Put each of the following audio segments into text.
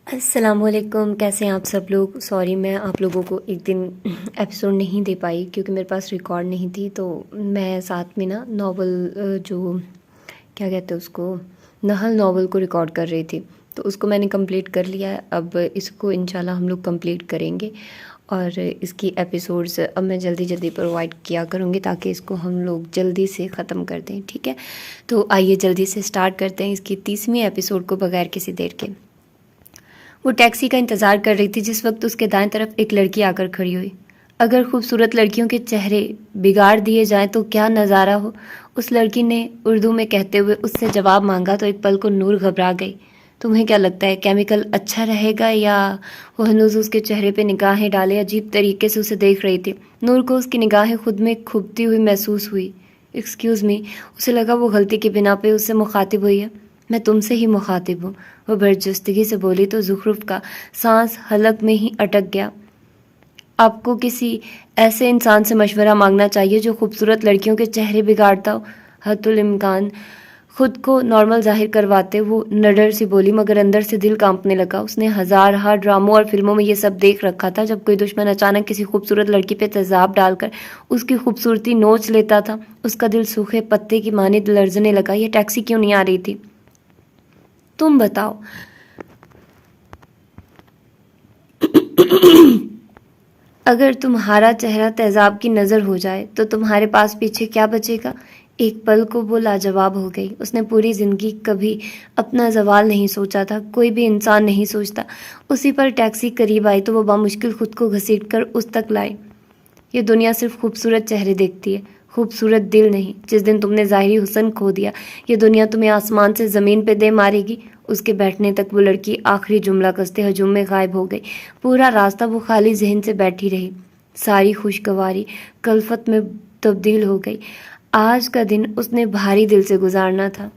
السلام علیکم، کیسے ہیں آپ سب لوگ؟ سوری میں آپ لوگوں کو ایک دن ایپیسوڈ نہیں دے پائی کیونکہ میرے پاس ریکارڈ نہیں تھی، تو میں ساتھ میں نا ناول جو کیا کہتے ہیں اس کو، نحل ناول کو ریکارڈ کر رہی تھی، تو اس کو میں نے کمپلیٹ کر لیا ہے۔ اب اس کو انشاءاللہ ہم لوگ کمپلیٹ کریں گے اور اس کی ایپیسوڈز اب میں جلدی جلدی پرووائڈ کیا کروں گی تاکہ اس کو ہم لوگ جلدی سے ختم کر دیں، ٹھیک ہے؟ تو آئیے جلدی سے سٹارٹ کرتے ہیں اس کی 30ویں ایپیسوڈ کو بغیر کسی دیر کے۔ وہ ٹیکسی کا انتظار کر رہی تھی جس وقت اس کے دائیں طرف ایک لڑکی آ کر کھڑی ہوئی۔ اگر خوبصورت لڑکیوں کے چہرے بگاڑ دیے جائیں تو کیا نظارہ ہو، اس لڑکی نے اردو میں کہتے ہوئے اس سے جواب مانگا تو ایک پل کو نور گھبرا گئی۔ تمہیں کیا لگتا ہے کیمیکل اچھا رہے گا؟ یا وہ ہنوز اس کے چہرے پہ نگاہیں ڈالے عجیب طریقے سے اسے دیکھ رہی تھی۔ نور کو اس کی نگاہیں خود میں کھبتی ہوئی محسوس ہوئی۔ ایکسکیوز می، اسے لگا وہ غلطی کی بنا پہ اس سے مخاطب ہوئی ہے۔ میں تم سے ہی مخاطب ہوں، وہ برجستگی سے بولی تو زخرف کا سانس حلق میں ہی اٹک گیا۔ آپ کو کسی ایسے انسان سے مشورہ مانگنا چاہیے جو خوبصورت لڑکیوں کے چہرے بگاڑتا ہو۔ حت الامکان خود کو نارمل ظاہر کرواتے وہ نڈر سی بولی، مگر اندر سے دل کانپنے لگا۔ اس نے ہزارہا ڈراموں اور فلموں میں یہ سب دیکھ رکھا تھا، جب کوئی دشمن اچانک کسی خوبصورت لڑکی پہ تیزاب ڈال کر اس کی خوبصورتی نوچ لیتا تھا، اس کا دل سوکھے پتے کی مانند لرزنے لگا۔ یہ ٹیکسی کیوں نہیں آ رہی تھی؟ تم بتاؤ۔ اگر تمہارا چہرہ تیزاب کی نظر ہو جائے تو تمہارے پاس پیچھے کیا بچے گا؟ ایک پل کو وہ لاجواب ہو گئی۔ اس نے پوری زندگی کبھی اپنا زوال نہیں سوچا تھا، کوئی بھی انسان نہیں سوچتا۔ اسی پر ٹیکسی قریب آئی تو وہ بامشکل خود کو گھسیٹ کر اس تک لائی۔ یہ دنیا صرف خوبصورت چہرے دیکھتی ہے، خوبصورت دل نہیں۔ جس دن تم نے ظاہری حسن کھو دیا، یہ دنیا تمہیں آسمان سے زمین پہ دے مارے گی۔ اس کے بیٹھنے تک وہ لڑکی آخری جملہ کستے ہجوم میں غائب ہو گئی۔ پورا راستہ وہ خالی ذہن سے بیٹھی رہی۔ ساری خوشگواری کلفت میں تبدیل ہو گئی۔ آج کا دن اس نے بھاری دل سے گزارنا تھا۔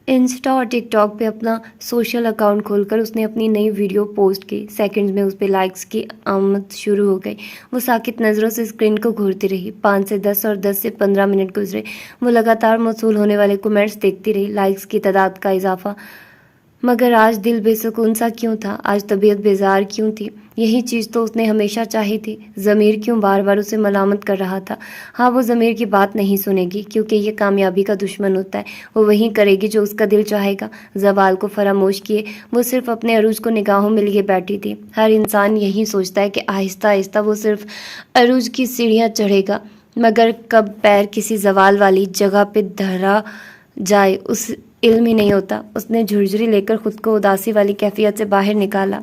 انسٹا اور ٹک ٹاک پہ اپنا سوشل اکاؤنٹ کھول کر اس نے اپنی نئی ویڈیو پوسٹ کی۔ سیکنڈز میں اس پہ لائکس کی آمد شروع ہو گئی۔ وہ ساکت نظروں سے اسکرین کو گھورتی رہی۔ 5 سے 10 اور 10 سے 15 منٹ گزرے۔ وہ لگاتار موصول ہونے والے کمنٹس دیکھتی رہی، لائکس کی تعداد کا اضافہ۔ مگر آج دل بے سکون سا کیوں تھا؟ آج طبیعت بیزار کیوں تھی؟ یہی چیز تو اس نے ہمیشہ چاہی تھی۔ ضمیر کیوں بار بار اسے ملامت کر رہا تھا؟ ہاں، وہ ضمیر کی بات نہیں سنے گی کیونکہ یہ کامیابی کا دشمن ہوتا ہے۔ وہ وہی کرے گی جو اس کا دل چاہے گا۔ زوال کو فراموش کیے وہ صرف اپنے عروج کو نگاہوں میں لیے بیٹھی تھی۔ ہر انسان یہی سوچتا ہے کہ آہستہ آہستہ وہ صرف عروج کی سیڑھیاں چڑھے گا، مگر کب پیر کسی زوال والی جگہ پہ دھرا جائے اس علم ہی نہیں ہوتا۔ اس نے جھرجھری لے کر خود کو اداسی والی کیفیت سے باہر نکالا۔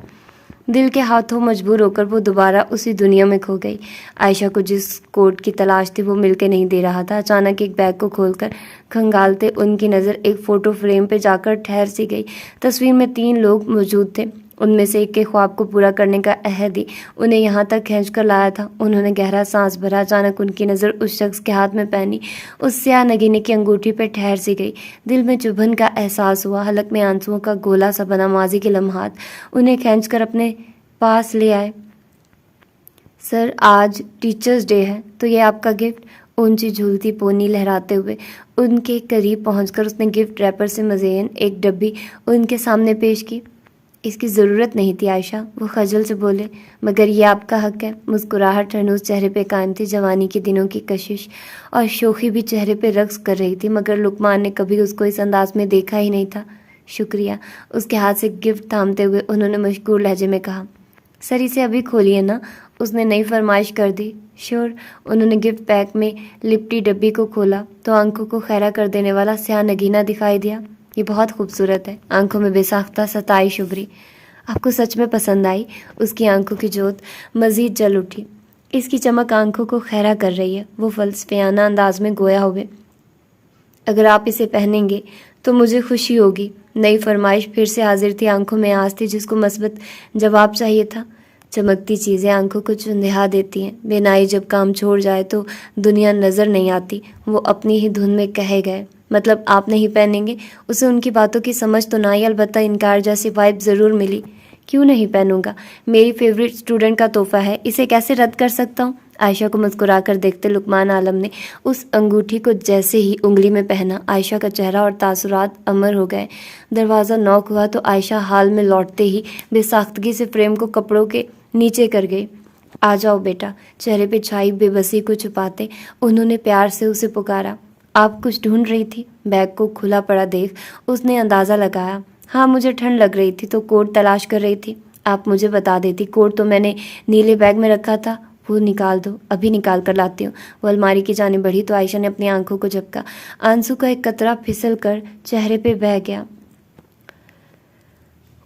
دل کے ہاتھوں مجبور ہو کر وہ دوبارہ اسی دنیا میں کھو گئی۔ عائشہ کو جس کوٹ کی تلاش تھی وہ مل کے نہیں دے رہا تھا۔ اچانک ایک بیگ کو کھول کر کھنگالتے ان کی نظر ایک فوٹو فریم پہ جا کر ٹھہر سی گئی۔ تصویر میں 3 لوگ موجود تھے، ان میں سے ایک کے خواب کو پورا کرنے کا عہد ہی انہیں یہاں تک کھینچ کر لایا تھا۔ انہوں نے گہرا سانس بھرا۔ اچانک ان کی نظر اس شخص کے ہاتھ میں پہنی اس سیاہ نگینے کی انگوٹھی پہ ٹھہر سی گئی۔ دل میں چبھن کا احساس ہوا، حلق میں آنسوؤں کا گولا سا بنا۔ ماضی کے لمحات انہیں کھینچ کر اپنے پاس لے آئے۔ سر، آج ٹیچرز ڈے ہے تو یہ آپ کا گفٹ۔ اونچی جھولتی پونی لہراتے ہوئے ان کے قریب پہنچ کر اس نے گفٹ ریپر سے مزین ایک ڈبی ان کے سامنے پیش کی۔ اس کی ضرورت نہیں تھی عائشہ، وہ خجل سے بولے، مگر یہ آپ کا حق ہے۔ مسکراہٹ ہنوز چہرے پہ قائم تھی۔ جوانی کے دنوں کی کشش اور شوخی بھی چہرے پہ رقص کر رہی تھی، مگر لقمان نے کبھی اس کو اس انداز میں دیکھا ہی نہیں تھا۔ شکریہ، اس کے ہاتھ سے گفٹ تھامتے ہوئے انہوں نے مشکور لہجے میں کہا۔ سر، اسے ابھی کھولیے نا، اس نے نئی فرمائش کر دی۔ شور، انہوں نے گفٹ پیک میں لپٹی ڈبی کو کھولا تو آنکھوں کو خیرہ کر دینے والا سیاہ نگینہ دکھائی دیا۔ یہ بہت خوبصورت ہے، آنکھوں میں بے ساختہ ستائش ابھری۔ آپ کو سچ میں پسند آئی؟ اس کی آنکھوں کی جوت مزید جل اٹھی۔ اس کی چمک آنکھوں کو خیرہ کر رہی ہے، وہ فلسفیانہ انداز میں گویا ہوئے۔ اگر آپ اسے پہنیں گے تو مجھے خوشی ہوگی۔ نئی فرمائش پھر سے حاضر تھی۔ آنکھوں میں آس تھی جس کو مثبت جواب چاہیے تھا۔ چمکتی چیزیں آنکھوں کو چندھیا دیتی ہیں۔ بینائی جب کام چھوڑ جائے تو دنیا نظر نہیں آتی۔ وہ اپنی ہی دھن میں کہے گئے، مطلب آپ نہیں پہنیں گے؟ اسے ان کی باتوں کی سمجھ تو نہ آئی، البتہ انکار جیسی وائب ضرور ملی۔ کیوں نہیں پہنوں گا؟ میری فیوریٹ اسٹوڈنٹ کا تحفہ ہے، اسے کیسے رد کر سکتا ہوں؟ عائشہ کو مسکرا کر دیکھتے لقمان عالم نے اس انگوٹھی کو جیسے ہی انگلی میں پہنا، عائشہ کا چہرہ اور تاثرات امر ہو گئے۔ دروازہ نوک ہوا تو عائشہ حال میں لوٹتے ہی بے ساختگی سے فریم کو کپڑوں کے نیچے کر گئی۔ آ جاؤ بیٹا، چہرے پہ چھائی بے بسی کو چھپاتے انہوں نے پیار سے اسے پکارا۔ آپ کچھ ڈھونڈ رہی تھی؟ بیگ کو کھلا پڑا دیکھ اس نے اندازہ لگایا۔ ہاں، مجھے ٹھنڈ لگ رہی تھی تو کوٹ تلاش کر رہی تھی۔ آپ مجھے بتا دیتی، کوٹ تو میں نے نیلے بیگ میں رکھا تھا۔ وہ نکال دو، ابھی نکال کر لاتی ہوں۔ وہ الماری کی جانب بڑھی تو عائشہ نے اپنی آنکھوں کو جھپکا۔ آنسو کا ایک قطرہ پھسل کر چہرے پہ بہہ گیا۔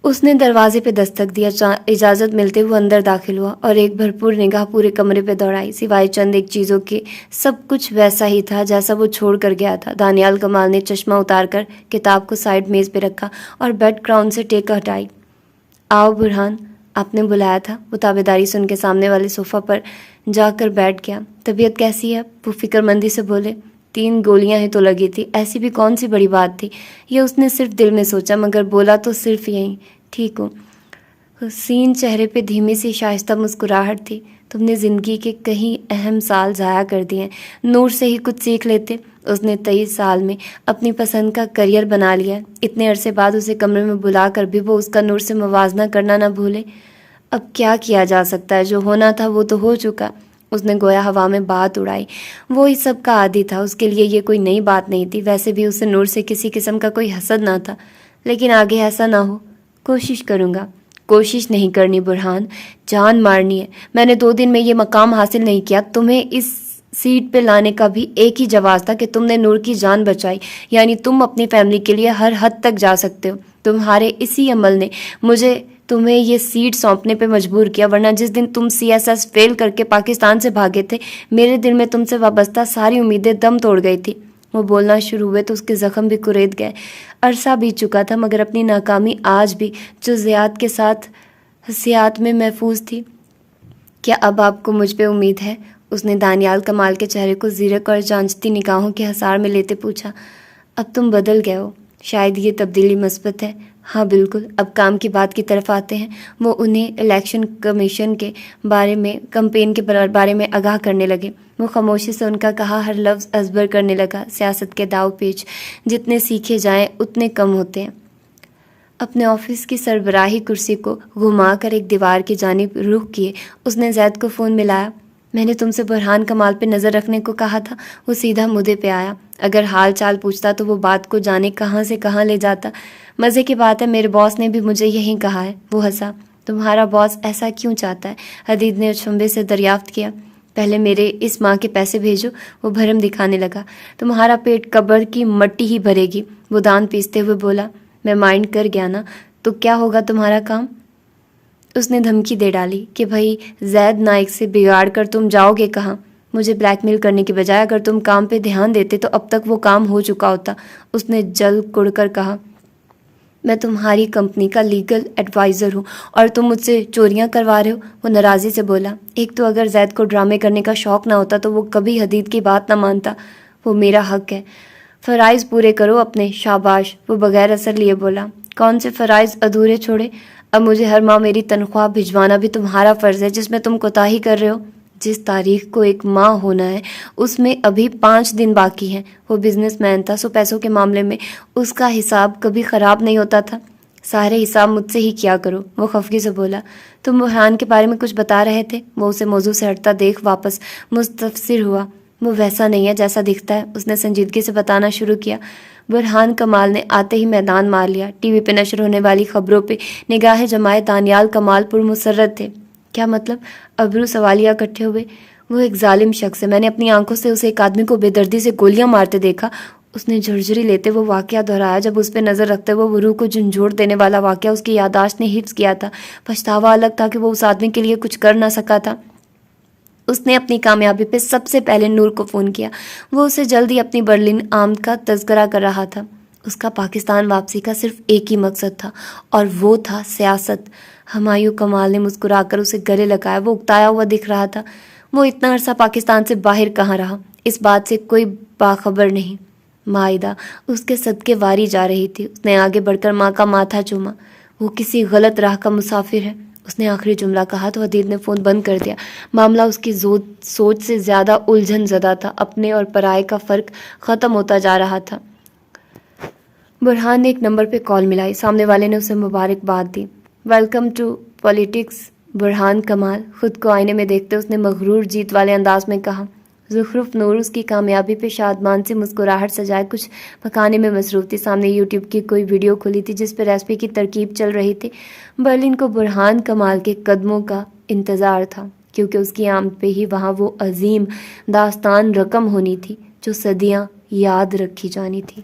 اس نے دروازے پہ دستک دیا۔ اجازت ملتے وہ اندر داخل ہوا اور ایک بھرپور نگاہ پورے کمرے پہ دوڑائی۔ سوائے چند ایک چیزوں کے سب کچھ ویسا ہی تھا جیسا وہ چھوڑ کر گیا تھا۔ دانیال کمال نے چشمہ اتار کر کتاب کو سائڈ میز پہ رکھا اور بیڈ کراؤن سے ٹیک ہٹائی۔ آؤ برہان، آپ نے بلایا تھا؟ وہ تابعداری سے ان کے سامنے والے صوفہ پر جا کر بیٹھ گیا۔ طبیعت کیسی ہے؟ وہ فکر مندی سے بولے۔ 3 گولیاں ہی تو لگی تھی، ایسی بھی کون سی بڑی بات تھی؟ یہ اس نے صرف دل میں سوچا، مگر بولا تو صرف یہی، ٹھیک ہوں۔ حسین چہرے پہ دھیمی سی شائستہ مسکراہٹ تھی۔ تم نے زندگی کے کہیں اہم سال ضائع کر دیے، نور سے ہی کچھ سیکھ لیتے۔ اس نے 23 سال میں اپنی پسند کا کریئر بنا لیا۔ اتنے عرصے بعد اسے کمرے میں بلا کر بھی وہ اس کا نور سے موازنہ کرنا نہ بھولے۔ اب کیا کیا جا سکتا ہے؟ جو ہونا تھا وہ تو ہو چکا۔ اس نے گویا ہوا میں بات اڑائی۔ وہ اس سب کا عادی تھا، اس کے لیے یہ کوئی نئی بات نہیں تھی۔ ویسے بھی اسے نور سے کسی قسم کا کوئی حسد نہ تھا، لیکن آگے ایسا نہ ہو۔ کوشش کروں گا۔ کوشش نہیں کرنی برہان، جان مارنی ہے۔ میں نے 2 دن میں یہ مقام حاصل نہیں کیا۔ تمہیں اس سیٹ پہ لانے کا بھی ایک ہی جواز تھا کہ تم نے نور کی جان بچائی، یعنی تم اپنی فیملی کے لیے ہر حد تک جا سکتے ہو۔ تمہارے اسی عمل نے مجھے تمہیں یہ سیٹ سونپنے پہ مجبور کیا، ورنہ جس دن تم CSS فیل کر کے پاکستان سے بھاگے تھے، میرے دل میں تم سے وابستہ ساری امیدیں دم توڑ گئی تھی۔ وہ بولنا شروع ہوئے تو اس کے زخم بھی کرید گئے۔ عرصہ بیت چکا تھا، مگر اپنی ناکامی آج بھی جزیات کے ساتھ حسیات میں محفوظ تھی۔ کیا اب آپ کو مجھ پہ امید ہے؟ اس نے دانیال کمال کے چہرے کو زیرک اور جانچتی نگاہوں کے حصار میں لیتے پوچھا۔ اب تم بدل گئے ہو، شاید یہ تبدیلی مثبت ہے۔ ہاں بالکل۔ اب کام کی بات کی طرف آتے ہیں۔ وہ انہیں الیکشن کمیشن کے بارے میں، کمپین کے بارے میں آگاہ کرنے لگے۔ وہ خاموشی سے ان کا کہا ہر لفظ ازبر کرنے لگا۔ سیاست کے داؤ پیچ جتنے سیکھے جائیں اتنے کم ہوتے ہیں۔ اپنے آفس کی سربراہی کرسی کو گھما کر ایک دیوار کی جانب رخ کیے اس نے زید کو فون ملایا۔ میں نے تم سے برہان کمال پہ نظر رکھنے کو کہا تھا۔ وہ سیدھا مدعے پہ آیا۔ اگر حال چال پوچھتا تو وہ بات کو جانے کہاں سے کہاں لے جاتا۔ مزے کی بات ہے، میرے باس نے بھی مجھے یہی کہا ہے۔ وہ ہنسا۔ تمہارا باس ایسا کیوں چاہتا ہے؟ حدید نے شمبے سے دریافت کیا۔ پہلے میرے اس ماہ کے پیسے بھیجو۔ وہ بھرم دکھانے لگا۔ تمہارا پیٹ قبر کی مٹی ہی بھرے گی۔ وہ دان پیستے ہوئے بولا۔ میں مائنڈ کر گیا نا، تو کیا ہوگا تمہارا کام؟ اس نے دھمکی دے ڈالی کہ بھائی زید نائک سے بگاڑ کر تم جاؤ گے کہاں؟ مجھے بلیک میل کرنے کی بجائے اگر تم کام پہ دھیان دیتے تو اب تک وہ کام ہو چکا ہوتا۔ اس نے جل کڑ کر کہا۔ میں تمہاری کمپنی کا لیگل ایڈوائزر ہوں اور تم مجھ سے چوریاں کروا رہے ہو؟ وہ ناراضی سے بولا۔ ایک تو اگر زید کو ڈرامے کرنے کا شوق نہ ہوتا تو وہ کبھی حدید کی بات نہ مانتا۔ وہ میرا حق ہے۔ فرائض پورے کرو اپنے۔ شاباش۔ وہ بغیر اثر لیے بولا۔ کون سے فرائض ادھورے چھوڑے؟ اب مجھے ہر ماہ میری تنخواہ بھجوانا بھی تمہارا فرض ہے، جس میں تم کوتاہی کر رہے ہو۔ جس تاریخ کو ایک ماہ ہونا ہے اس میں ابھی 5 دن باقی ہیں۔ وہ بزنس مین تھا، سو پیسوں کے معاملے میں اس کا حساب کبھی خراب نہیں ہوتا تھا۔ سارے حساب مجھ سے ہی کیا کرو۔ وہ خفگی سے بولا۔ تم برہان کے بارے میں کچھ بتا رہے تھے؟ وہ اسے موضوع سے ہٹتا دیکھ واپس مستفسر ہوا۔ وہ ویسا نہیں ہے جیسا دکھتا ہے، اس نے سنجیدگی سے بتانا شروع کیا۔ برہان کمال نے آتے ہی میدان مار لیا۔ ٹی وی پہ نشر ہونے والی خبروں پہ نگاہیں جمائے دانیال کمال پر مسرت تھے۔ کیا مطلب؟ ابرو سوالیہ اکٹھے ہوئے۔ وہ ایک ظالم شخص ہے، میں نے اپنی آنکھوں سے اسے ایک آدمی کو بے دردی سے گولیاں مارتے دیکھا۔ اس نے جھرجھری لیتے وہ واقعہ دہرایا جب اس پہ نظر رکھتے وہ روح کو جھنجھوڑ دینے والا واقعہ اس کی یادداشت نے حفظ کیا تھا۔ پچھتاوا الگ تھا کہ وہ اس آدمی کے لیے کچھ کر نہ سکا تھا۔ اس نے اپنی کامیابی پہ سب سے پہلے نور کو فون کیا۔ وہ اسے جلد ہی اپنی برلن آمد کا تذکرہ کر رہا تھا۔ اس کا پاکستان واپسی کا صرف ایک ہی مقصد تھا اور وہ تھا سیاست۔ ہمایوں کمال نے مسکرا کر اسے گلے لگایا۔ وہ اکتایا ہوا دکھ رہا تھا۔ وہ اتنا عرصہ پاکستان سے باہر کہاں رہا، اس بات سے کوئی باخبر نہیں۔ مائدہ اس کے صدقے واری جا رہی تھی۔ اس نے آگے بڑھ کر ماں کا ماتھا چوما۔ وہ کسی غلط راہ کا مسافر ہے۔ اس نے آخری جملہ کہا تو حدید نے فون بند کر دیا۔ معاملہ اس کی سوچ سے زیادہ الجھن زدہ تھا۔ اپنے اور پرائے کا فرق ختم ہوتا جا رہا تھا۔ برہان نے ایک نمبر پہ کال ملائی۔ سامنے والے نے اسے مبارکباد دی۔ ویلکم ٹو پولیٹکس برہان کمال، خود کو آئینے میں دیکھتے اس نے مغرور جیت والے انداز میں کہا۔ زخرف نور اس کی کامیابی پہ شادمان سے مسکراہٹ سجائے کچھ پکانے میں مصروف تھی۔ سامنے یوٹیوب کی کوئی ویڈیو کھلی تھی جس پہ ریسپی کی ترکیب چل رہی تھی۔ برلن کو برہان کمال کے قدموں کا انتظار تھا، کیونکہ اس کی آمد پہ ہی وہاں وہ عظیم داستان رقم ہونی تھی جو صدیاں یاد رکھی جانی تھی۔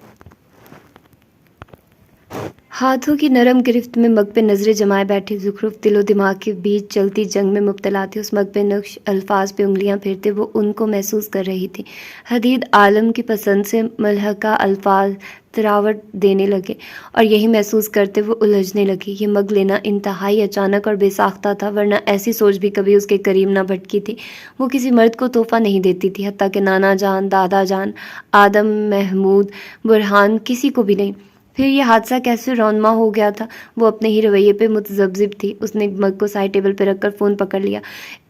ہاتھوں کی نرم گرفت میں مگ پہ نظریں جمائے بیٹھی زخرف دل و دماغ کے بیچ چلتی جنگ میں مبتلا تھی۔ اس مگ پہ نقش الفاظ پہ انگلیاں پھیرتے وہ ان کو محسوس کر رہی تھی۔ حدید عالم کی پسند سے ملحقہ الفاظ تراوٹ دینے لگے اور یہی محسوس کرتے وہ الجھنے لگی۔ یہ مگ لینا انتہائی اچانک اور بے ساختہ تھا، ورنہ ایسی سوچ بھی کبھی اس کے قریب نہ بھٹکی تھی۔ وہ کسی مرد کو تحفہ نہیں دیتی تھی، حتیٰ کہ نانا جان، دادا جان، آدم، محمود، برہان، کسی کو بھی نہیں۔ پھر یہ حادثہ کیسے رونما ہو گیا تھا؟ وہ اپنے ہی رویے پہ متذبذب تھی۔ اس نے مگ کو سائڈ ٹیبل پہ رکھ کر فون پکڑ لیا۔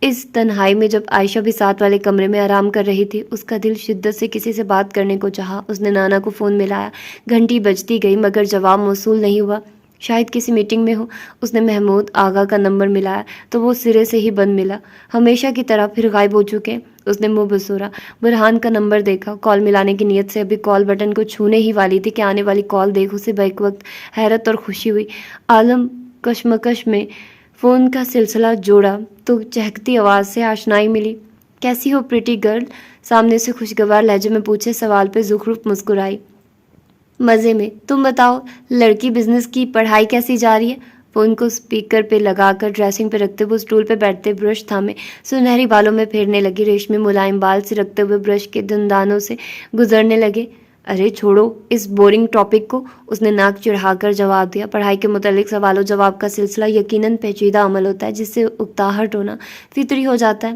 اس تنہائی میں جب عائشہ بھی ساتھ والے کمرے میں آرام کر رہی تھی، اس کا دل شدت سے کسی سے بات کرنے کو چاہا۔ اس نے نانا کو فون ملایا۔ گھنٹی بجتی گئی مگر جواب موصول نہیں ہوا۔ شاید کسی میٹنگ میں ہو۔ اس نے محمود آغا کا نمبر ملایا تو وہ سرے سے ہی بند ملا، ہمیشہ کی طرح پھر غائب ہو چکے۔ اس نے منہ بسورا، برہان کا نمبر دیکھا۔ کال ملانے کی نیت سے ابھی کال بٹن کو چھونے ہی والی تھی کہ آنے والی کال دیکھ اسے بیک وقت حیرت اور خوشی ہوئی۔ عالم کشمکش میں فون کا سلسلہ جوڑا تو چہکتی آواز سے آشنائی ملی۔ کیسی ہو پریٹی گرل؟ سامنے سے خوشگوار لہجے میں پوچھے سوال پہ زخرف مسکرائی۔ مزے میں، تم بتاؤ لڑکی بزنس کی پڑھائی کیسی جا رہی ہے؟ فون کو سپیکر پہ لگا کر ڈریسنگ پہ رکھتے ہوئے اسٹول پہ بیٹھتے برش تھامے سنہری بالوں میں پھیرنے لگی۔ ریشمی ملائم بال سے رکھتے ہوئے برش کے دندانوں سے گزرنے لگے۔ ارے چھوڑو اس بورنگ ٹاپک کو، اس نے ناک چڑھا کر جواب دیا۔ پڑھائی کے متعلق سوال و جواب کا سلسلہ یقیناً پیچیدہ عمل ہوتا ہے جس سے اکتاہٹ ہونا فطری ہو جاتا ہے۔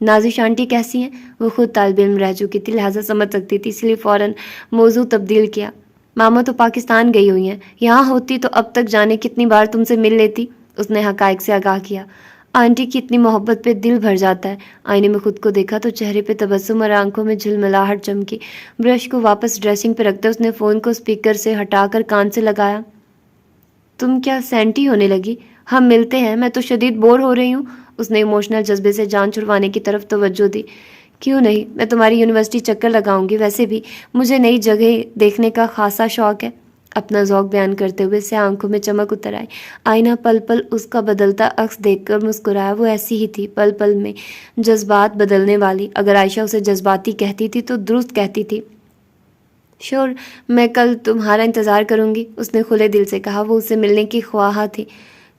نازش آنٹی کیسی ہیں؟ وہ خود طالب علم رہ چکی تھی، لہٰذا سمجھ سکتی تھی، اس لیے فوراً موضوع تبدیل کیا۔ ماما تو پاکستان گئی ہوئی ہیں، یہاں ہوتی تو اب تک جانے کتنی بار تم سے مل لیتی، اس نے حقائق سے آگاہ کیا۔ آنٹی کی اتنی محبت پہ دل بھر جاتا ہے۔ آئینے میں خود کو دیکھا تو چہرے پہ تبسم اور آنکھوں میں جھلملاہٹ چمکی۔ برش کو واپس ڈریسنگ پہ رکھتے اس نے فون کو اسپیکر سے ہٹا کر کان سے لگایا۔ تم کیا سینٹی ہونے لگی؟ ہم ملتے ہیں، میں تو شدید بور ہو رہی ہوں، اس نے ایموشنل جذبے سے جان چھڑوانے کی طرف توجہ دی۔ کیوں نہیں، میں تمہاری یونیورسٹی چکر لگاؤں گی، ویسے بھی مجھے نئی جگہ دیکھنے کا خاصا شوق ہے، اپنا ذوق بیان کرتے ہوئے سے آنکھوں میں چمک اتر آئی۔ آئینہ پل پل اس کا بدلتا عکس دیکھ کر مسکرایا۔ وہ ایسی ہی تھی، پل پل میں جذبات بدلنے والی۔ اگر عائشہ اسے جذباتی کہتی تھی تو درست کہتی تھی۔ شور، میں کل تمہارا انتظار کروں گی، اس نے کھلے دل سے کہا۔ وہ اسے ملنے کی خواہاں تھی۔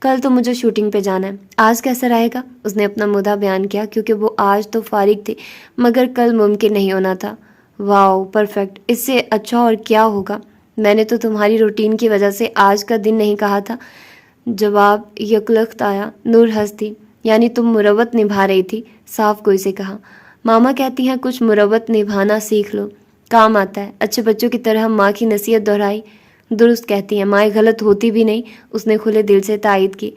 کل تو مجھے شوٹنگ پہ جانا ہے۔ آج کیسا رہے گا؟ اس نے اپنا مدعا بیان کیا، کیونکہ وہ آج تو فارغ تھی مگر کل ممکن نہیں ہونا تھا۔ واو پرفیکٹ، اس سے اچھا اور کیا ہوگا؟ میں نے تو تمہاری روٹین کی وجہ سے آج کا دن نہیں کہا تھا، جواب یکلخت آیا۔ نور ہنس دی۔ یعنی تم مروت نبھا رہی تھی؟ صاف کوئی سے کہا۔ ماما کہتی ہیں کچھ مروت نبھانا سیکھ لو، کام آتا ہے۔ اچھے بچوں کی طرح ماں کی نصیحت دہرائی۔ درست کہتی ہیں، مائیں غلط ہوتی بھی نہیں، اس نے کھلے دل سے تائید کی۔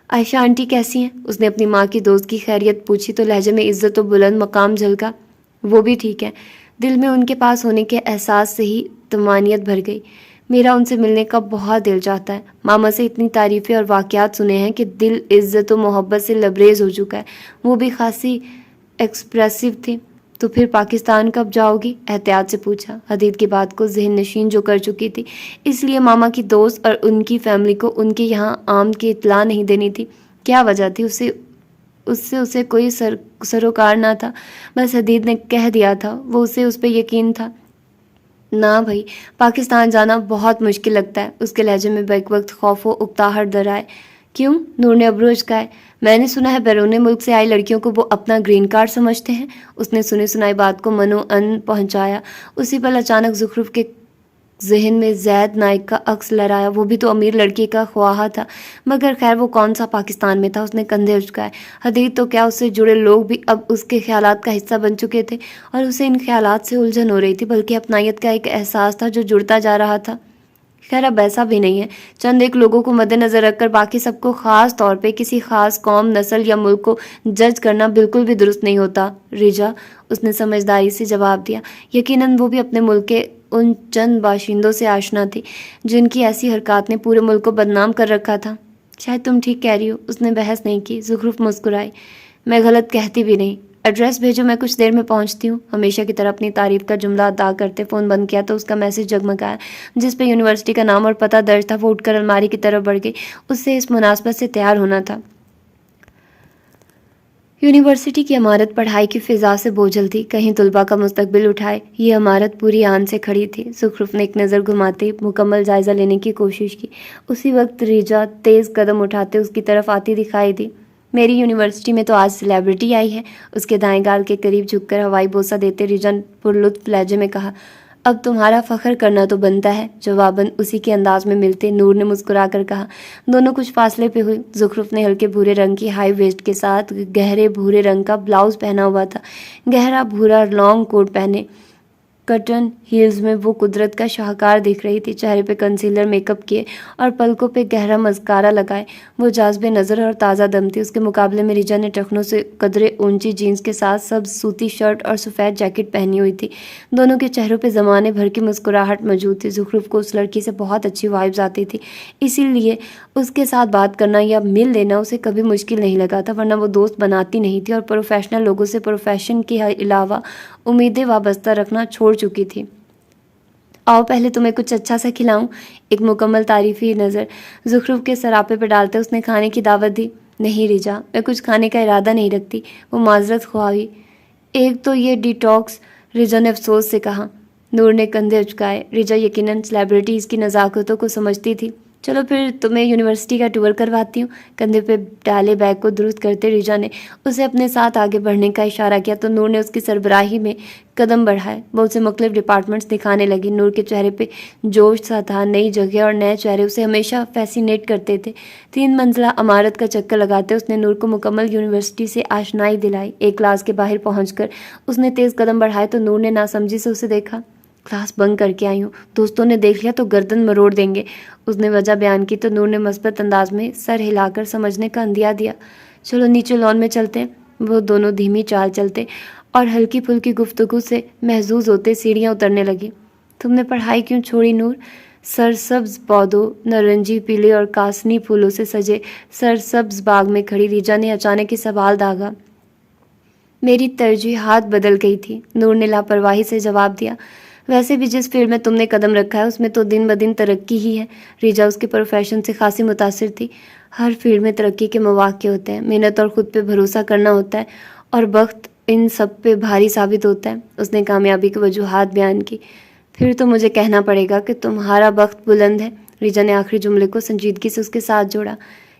عائشہ آنٹی کیسی ہیں؟ اس نے اپنی ماں کی دوست کی خیریت پوچھی تو لہجے میں عزت و بلند مقام جھلکا۔ وہ بھی ٹھیک ہے۔ دل میں ان کے پاس ہونے کے احساس سے ہی طمانینت بھر گئی۔ میرا ان سے ملنے کا بہت دل چاہتا ہے۔ ماما سے اتنی تعریفیں اور واقعات سنے ہیں کہ دل عزت و محبت سے لبریز ہو چکا ہے۔ وہ بھی خاصی ایکسپریسو تھی۔ تو پھر پاکستان کب جاؤ گی؟ احتیاط سے پوچھا۔ حدید کی بات کو ذہن نشین جو کر چکی تھی، اس لیے ماما کی دوست اور ان کی فیملی کو ان کے یہاں آمد کی اطلاع نہیں دینی تھی۔ کیا وجہ تھی؟ اسے کوئی سروکار نہ تھا، بس حدید نے کہہ دیا تھا، وہ اسے اس پہ یقین تھا۔ نہ بھائی، پاکستان جانا بہت مشکل لگتا ہے، اس کے لہجے میں بیک وقت خوف و اکتاہٹ در آئے۔ کیوں؟ نور نے ابرو اچکائے۔ میں نے سنا ہے بیرون ملک سے آئی لڑکیوں کو وہ اپنا گرین کارڈ سمجھتے ہیں، اس نے سنی سنائی بات کو منو ان پہنچایا۔ اسی پل اچانک زخرف کے ذہن میں زید نائک کا عکس لہرایا۔ وہ بھی تو امیر لڑکی کا خواہاں تھا، مگر خیر وہ کون سا پاکستان میں تھا؟ اس نے کندھے اچکائے۔ حدید تو کیا، اس سے جڑے لوگ بھی اب اس کے خیالات کا حصہ بن چکے تھے، اور اسے ان خیالات سے الجھن ہو رہی تھی، بلکہ اپنائیت کا ایک احساس تھا جو جڑتا جا رہا تھا۔ خیر اب ایسا بھی نہیں ہے، چند ایک لوگوں کو مد نظر رکھ کر باقی سب کو خاص طور پہ کسی خاص قوم، نسل یا ملک کو جج کرنا بالکل بھی درست نہیں ہوتا ریجا، اس نے سمجھداری سے جواب دیا۔ یقیناً وہ بھی اپنے ملک کے ان چند باشندوں سے آشنا تھی جن کی ایسی حرکات نے پورے ملک کو بدنام کر رکھا تھا۔ شاید تم ٹھیک کہہ رہی ہو، اس نے بحث نہیں کی۔ زخرف مسکرائی۔ میں غلط کہتی بھی نہیں۔ ایڈریس بھیجو، میں کچھ دیر میں پہنچتی ہوں۔ ہمیشہ کی طرح اپنی تعریف کا جملہ ادا کرتے فون بند کیا تو اس کا میسج جگمگایا جس پہ یونیورسٹی کا نام اور پتہ درج تھا۔ وہ اٹھ کر الماری کی طرف بڑھ گئی، اس سے اس مناسبت سے تیار ہونا تھا۔ یونیورسٹی کی عمارت پڑھائی کی فضا سے بوجھل تھی، کہیں طلباء کا مستقبل اٹھائے۔ یہ عمارت پوری آن سے کھڑی تھی۔ زخرف نے ایک نظر گھماتے مکمل جائزہ لینے کی کوشش کی۔ اسی وقت ریجا تیز قدم اٹھاتے اس کی طرف آتی دکھائی دی۔ میری یونیورسٹی میں تو آج سیلیبریٹی آئی ہے، اس کے دائیں گال کے قریب جھک کر ہوائی بوسہ دیتے ریجا پرلطف لہجے میں کہا۔ اب تمہارا فخر کرنا تو بنتا ہے، جواباً اسی کے انداز میں ملتے نور نے مسکرا کر کہا۔ دونوں کچھ فاصلے پہ ہوئی۔ زخرف نے ہلکے بھورے رنگ کی ہائی ویسٹ کے ساتھ گہرے بھورے رنگ کا بلاؤز پہنا ہوا تھا، گہرا بھورا لانگ کوٹ پہنے کٹن ہیلز میں وہ قدرت کا شاہکار دکھ رہی تھی۔ چہرے پہ کنسیلر میک اپ کیے اور پلکوں پہ گہرا مسکارا لگائے وہ جاذب نظر اور تازہ دم تھی۔ اس کے مقابلے میں ریجا نے ٹخنوں سے قدرے اونچی جینز کے ساتھ سبز سوتی شرٹ اور سفید جیکٹ پہنی ہوئی تھی۔ دونوں کے چہروں پہ زمانے بھر کی مسکراہٹ موجود تھی۔ زخرف کو اس لڑکی سے بہت اچھی وائبز آتی تھی، اسی لیے اس کے ساتھ بات کرنا یا مل لینا اسے کبھی مشکل نہیں لگا تھا، ورنہ وہ دوست بناتی نہیں تھی اور پروفیشنل لوگوں سے پروفیشن کے علاوہ امیدیں وابستہ رکھنا چھوڑ چکی تھی۔ آؤ پہلے تمہیں کچھ اچھا سا کھلاؤں۔ ایک مکمل تعریفی نظر زخرف کے سراپے پہ ڈالتے اس نے کھانے کی دعوت دی۔ نہیں ریجا، میں کچھ کھانے کا ارادہ نہیں رکھتی، وہ معذرت خواہ ہوئی۔ ایک تو یہ ڈیٹاکس، ریجا نے افسوس سے کہا۔ نور نے کندھے اچکائے۔ ریجا یقیناً سیلیبریٹیز کی نزاکتوں کو سمجھتی تھی۔ چلو پھر تمہیں یونیورسٹی کا ٹور کرواتی ہوں۔ کندھے پہ ڈالے بیگ کو درست کرتے ریجا نے اسے اپنے ساتھ آگے بڑھنے کا اشارہ کیا تو نور نے اس کی سربراہی میں قدم بڑھائے۔ وہ اسے مختلف ڈپارٹمنٹس دکھانے لگی۔ نور کے چہرے پہ جوش سا تھا، نئی جگہ اور نئے چہرے اسے ہمیشہ فیسینیٹ کرتے تھے۔ 3 منزلہ عمارت کا چکر لگاتے اس نے نور کو مکمل یونیورسٹی سے آشنائی دلائی۔ ایک کلاس کے باہر پہنچ کر اس نے تیز قدم بڑھائے تو نور نے ناسمجھی سے اسے دیکھا۔ کلاس بنک کر کے آئی ہوں، دوستوں نے دیکھ لیا تو گردن مروڑ دیں گے، اس نے وجہ بیان کی تو نور نے مثبت انداز میں سر ہلا کر سمجھنے کا اندیا دیا۔ چلو نیچے لان میں چلتے ہیں۔ وہ دونوں دھیمی چال چلتے اور ہلکی پھلکی گفتگو سے محظوظ ہوتے سیڑھیاں اترنے لگی۔ تم نے پڑھائی کیوں چھوڑی نور؟ سرسبز پودوں، نارنجی پیلے اور کاسنی پھولوں سے سجے سرسبز باغ میں کھڑی ریجا نے اچانک ہی سوال داغا۔ میری ترجیحات بدل گئی تھی، نور نے لاپرواہی سے جواب دیا۔ ویسے بھی جس فیلڈ میں تم نے قدم رکھا ہے اس میں تو دن بدن ترقی ہی ہے۔ ریجا اس کے پروفیشن سے خاصی متاثر تھی۔ ہر فیلڈ میں ترقی کے مواقع ہوتے ہیں، محنت اور خود پہ بھروسہ کرنا ہوتا ہے اور وقت ان سب پہ بھاری ثابت ہوتا ہے، اس نے کامیابی کی وجوہات بیان کی۔ پھر تو مجھے کہنا پڑے گا کہ تمہارا وقت بلند ہے، ریجا نے آخری جملے کو سنجیدگی سے اس کے ساتھ جوڑا۔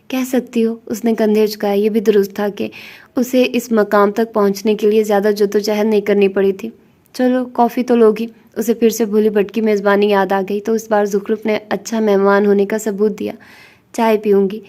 کہہ سکتی ہو، اس نے کندھے اچکائے۔ یہ بھی درست تھا کہ اسے اس مقام تک پہنچنے کے لیے زیادہ جدوجہد نہیں کرنی پڑی تھی۔ چلو کافی تو لوگی۔ اسے پھر سے بھولی بھٹکی میزبانی یاد آ گئی تو اس بار زخرف نے اچھا مہمان ہونے کا ثبوت دیا۔ چائے پیوں گی،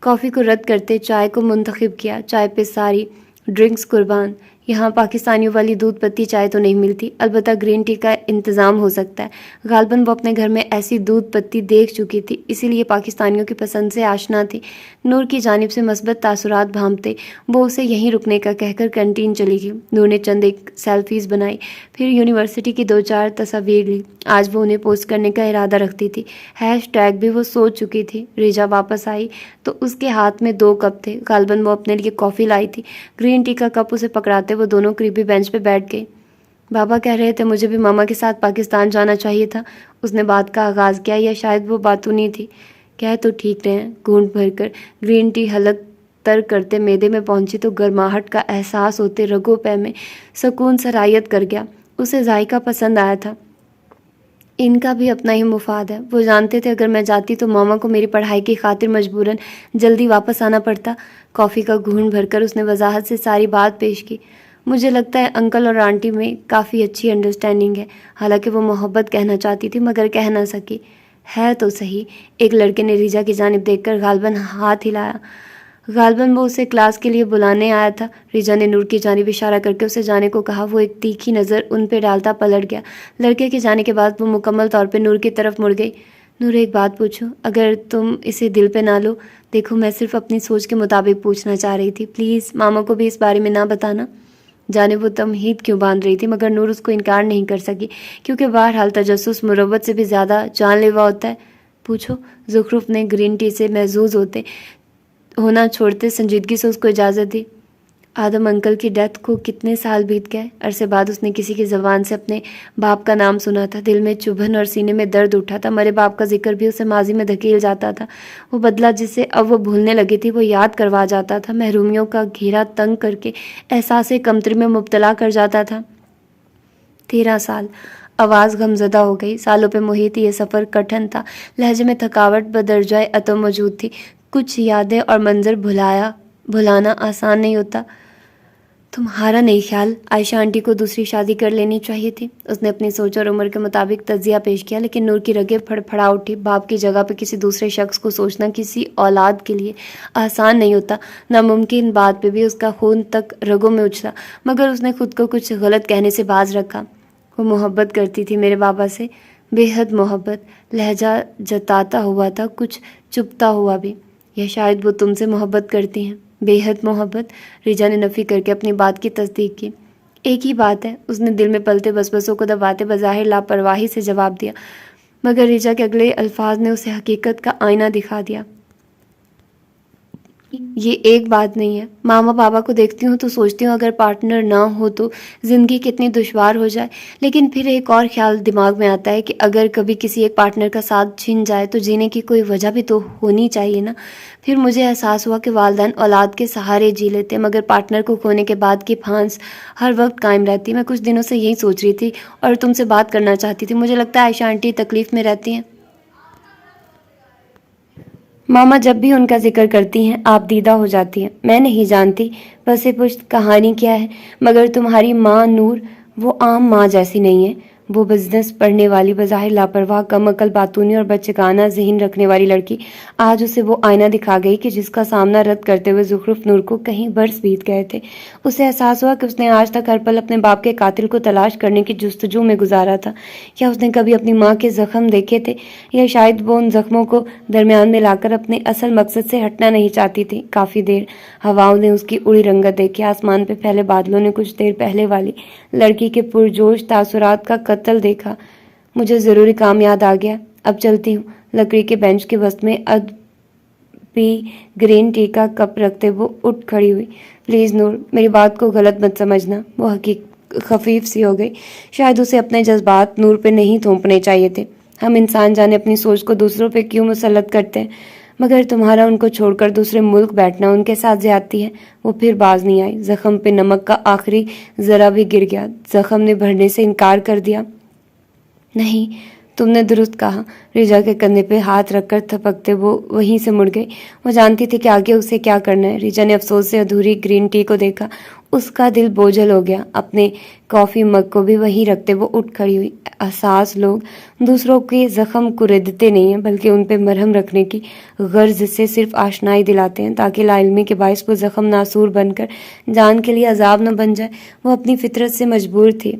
کافی کو رد کرتے چائے کو منتخب کیا۔ چائے پہ ساری ڈرنکس قربان۔ یہاں پاکستانیوں والی دودھ پتی چائے تو نہیں ملتی، البتہ گرین ٹی کا انتظام ہو سکتا ہے۔ غالباً وہ اپنے گھر میں ایسی دودھ پتی دیکھ چکی تھی، اسی لیے پاکستانیوں کی پسند سے آشنا تھی۔ نور کی جانب سے مثبت تاثرات بھانپتے وہ اسے یہیں رکنے کا کہہ کر کینٹین چلی گئی۔ نور نے چند ایک سیلفیز بنائی، پھر یونیورسٹی کی 2-4 تصاویر لی۔ آج وہ انہیں پوسٹ کرنے کا ارادہ رکھتی تھی۔ ہیش ٹیگ بھی وہ سوچ چکی تھی۔ ریجا واپس آئی تو اس کے ہاتھ میں 2 کپ تھے، غالباً وہ اپنے لیے کافی لائی تھی۔ گرین ٹی کا کپ اسے پکڑاتے وہ دونوں قریبی بینچ پہ بیٹھ گئے۔ بابا کہہ رہے تھے مجھے بھی ماما کے ساتھ پاکستان جانا چاہیے تھا، اس نے بات کا آغاز کیا، یا شاید وہ باتونی تھی۔ کہہ تو ٹھیک رہے ہیں۔ گھونٹ بھر کر گرین ٹی حلق تر کرتے معدے میں پہنچی تو گرماہٹ کا احساس ہوتے رگوں پہ میں سکون سرایت کر گیا۔ اسے ذائقہ پسند آیا تھا۔ ان کا بھی اپنا ہی مفاد ہے، وہ جانتے تھے اگر میں جاتی تو ماما کو میری پڑھائی کی خاطر مجبوراً جلدی واپس آنا پڑتا۔ کافی کا گھونٹ بھر کر اس نے وضاحت سے ساری بات پیش کی۔ مجھے لگتا ہے انکل اور آنٹی میں کافی اچھی انڈرسٹینڈنگ ہے، حالانکہ وہ محبت کہنا چاہتی تھی مگر کہہ نہ سکی۔ ہے تو صحیح، ایک لڑکے نے ریجا کی جانب دیکھ کر غالباً ہاتھ ہلایا۔ غالباً وہ اسے کلاس کے لیے بلانے آیا تھا۔ ریجا نے نور کی جانب اشارہ کر کے اسے جانے کو کہا۔ وہ ایک تیکھی نظر ان پہ ڈالتا پلٹ گیا۔ لڑکے کے جانے کے بعد وہ مکمل طور پہ نور کی طرف مڑ گئی۔ نور ایک بات پوچھو، اگر تم اسے دل پہ نہ لو، دیکھو میں صرف اپنی سوچ کے مطابق پوچھنا چاہ رہی تھی، پلیز ماما کو بھی اس بارے میں نہ بتانا۔ جانے وہ تمہید کیوں باندھ رہی تھی، مگر نور اس کو انکار نہیں کر سکی، کیونکہ بہرحال تجسس مروت سے بھی زیادہ جان لیوا ہوتا ہے۔ پوچھو، زخرف نے گرین ٹی سے محظوظ ہونا چھوڑتے سنجیدگی سے اس کو اجازت دی۔ آدم انکل کی ڈیتھ کو کتنے سال بیت گئے؟ عرصے بعد اس نے کسی کی زبان سے اپنے باپ کا نام سنا تھا، دل میں چبھن اور سینے میں درد اٹھا تھا۔ مرے باپ کا ذکر بھی اسے ماضی میں دھکیل جاتا تھا، وہ بدلہ جسے اب وہ بھولنے لگی تھی وہ یاد کروا جاتا تھا، محرومیوں کا گھیرا تنگ کر کے احساس کمتری میں مبتلا کر جاتا تھا۔ 13 سال، آواز غمزدہ ہو گئی۔ سالوں پہ محیط یہ سفر کٹھن تھا، لہجے میں تھکاوٹ بدرجہ اتم موجود تھی، کچھ یادیں اور منظر بھلانا آسان نہیں ہوتا۔ تمہارا نہیں خیال عائشہ آنٹی کو دوسری شادی کر لینی چاہیے تھی؟ اس نے اپنی سوچ اور عمر کے مطابق تجزیہ پیش کیا، لیکن نور کی رگیں پھڑپھڑا اٹھی۔ باپ کی جگہ پہ کسی دوسرے شخص کو سوچنا کسی اولاد کے لیے آسان نہیں ہوتا، ناممکن بات پہ بھی اس کا خون تک رگوں میں اچھلا، مگر اس نے خود کو کچھ غلط کہنے سے باز رکھا۔ وہ محبت کرتی تھی میرے بابا سے، بے حد محبت، لہجہ جتاتا ہوا تھا، کچھ چپتا ہوا بھی۔ یا شاید وہ تم سے محبت کرتی ہیں؟ بے حد محبت، ریجا نے نفی کر کے اپنی بات کی تصدیق کی۔ ایک ہی بات ہے، اس نے دل میں پلتے بسبسوں کو دباتے بظاہر لاپرواہی سے جواب دیا، مگر ریجا کے اگلے الفاظ نے اسے حقیقت کا آئینہ دکھا دیا۔ یہ ایک بات نہیں ہے، ماما بابا کو دیکھتی ہوں تو سوچتی ہوں اگر پارٹنر نہ ہو تو زندگی کتنی دشوار ہو جائے، لیکن پھر ایک اور خیال دماغ میں آتا ہے کہ اگر کبھی کسی ایک پارٹنر کا ساتھ چھن جائے تو جینے کی کوئی وجہ بھی تو ہونی چاہیے نا۔ پھر مجھے احساس ہوا کہ والدین اولاد کے سہارے جی لیتے، مگر پارٹنر کو کھونے کے بعد کی پھانس ہر وقت قائم رہتی۔ میں کچھ دنوں سے یہی سوچ رہی تھی اور تم سے بات کرنا چاہتی تھی۔ مجھے لگتا ہے عائشہ آنٹی تکلیف میں رہتی ہیں۔ ماما جب بھی ان کا ذکر کرتی ہیں آپ دیدہ ہو جاتی ہیں۔ میں نہیں جانتی پس پشت کہانی کیا ہے، مگر تمہاری ماں نور وہ عام ماں جیسی نہیں ہے۔ وہ بزنس پڑھنے والی، بظاہر لاپرواہ، کم عقل، باتونی اور بچگانہ ذہن رکھنے والی لڑکی آج اسے وہ آئینہ دکھا گئی کہ جس کا سامنا رد کرتے ہوئے زخرف نور کو کہیں برس بیت گئے تھے۔ اسے احساس ہوا کہ اس نے آج تک ہر پل اپنے باپ کے قاتل کو تلاش کرنے کی جستجو میں گزارا تھا۔ کیا اس نے کبھی اپنی ماں کے زخم دیکھے تھے، یا شاید وہ ان زخموں کو درمیان میں لا کر اپنے اصل مقصد سے ہٹنا نہیں چاہتی تھی؟ کافی دیر ہواؤں نے اس کی اڑی رنگت دیکھی، آسمان پہ پھیلے بادلوں نے کچھ دیر پہلے والی لڑکی کے پرجوش تاثرات کا قتل دیکھا۔ مجھے ضروری کام یاد آ گیا، اب چلتی ہوں۔ لکڑی کے بینچ کے وسط میں پی گرین ٹی کا کپ رکھتے وہ اٹھ کھڑی ہوئی۔ پلیز نور، میری بات کو غلط مت سمجھنا۔ وہ خفیف سی ہو گئی، شاید اسے اپنے جذبات نور پہ نہیں تھوپنے چاہیے تھے۔ ہم انسان جانے اپنی سوچ کو دوسروں پہ کیوں مسلط کرتے ہیں، مگر تمہارا ان کو چھوڑ کر دوسرے ملک بیٹھنا ان کے ساتھ زیادتی ہے۔ وہ پھر باز نہیں آئی۔ زخم پہ نمک کا آخری ذرا بھی گر گیا۔ زخم نے بھرنے سے انکار کر دیا۔ نہیں، تم نے درست کہا۔ ریجا کے کندھے پہ ہاتھ رکھ کر تھپکتے وہ وہیں سے مڑ گئی۔ وہ جانتی تھی کہ آگے اسے کیا کرنا ہے۔ ریجا نے افسوس سے ادھوری گرین ٹی کو دیکھا، اس کا دل بوجھل ہو گیا۔ اپنے کافی مگ کو بھی وہیں رکھتے وہ اٹھ کھڑی ہوئی۔ حساس لوگ دوسروں کے زخم کریدتے نہیں ہیں، بلکہ ان پہ مرہم رکھنے کی غرض سے صرف آشنائی دلاتے ہیں، تاکہ لا علمی کے باعث وہ زخم ناسور بن کر جان کے لیے عذاب نہ بن جائے۔ وہ اپنی فطرت سے مجبور تھی۔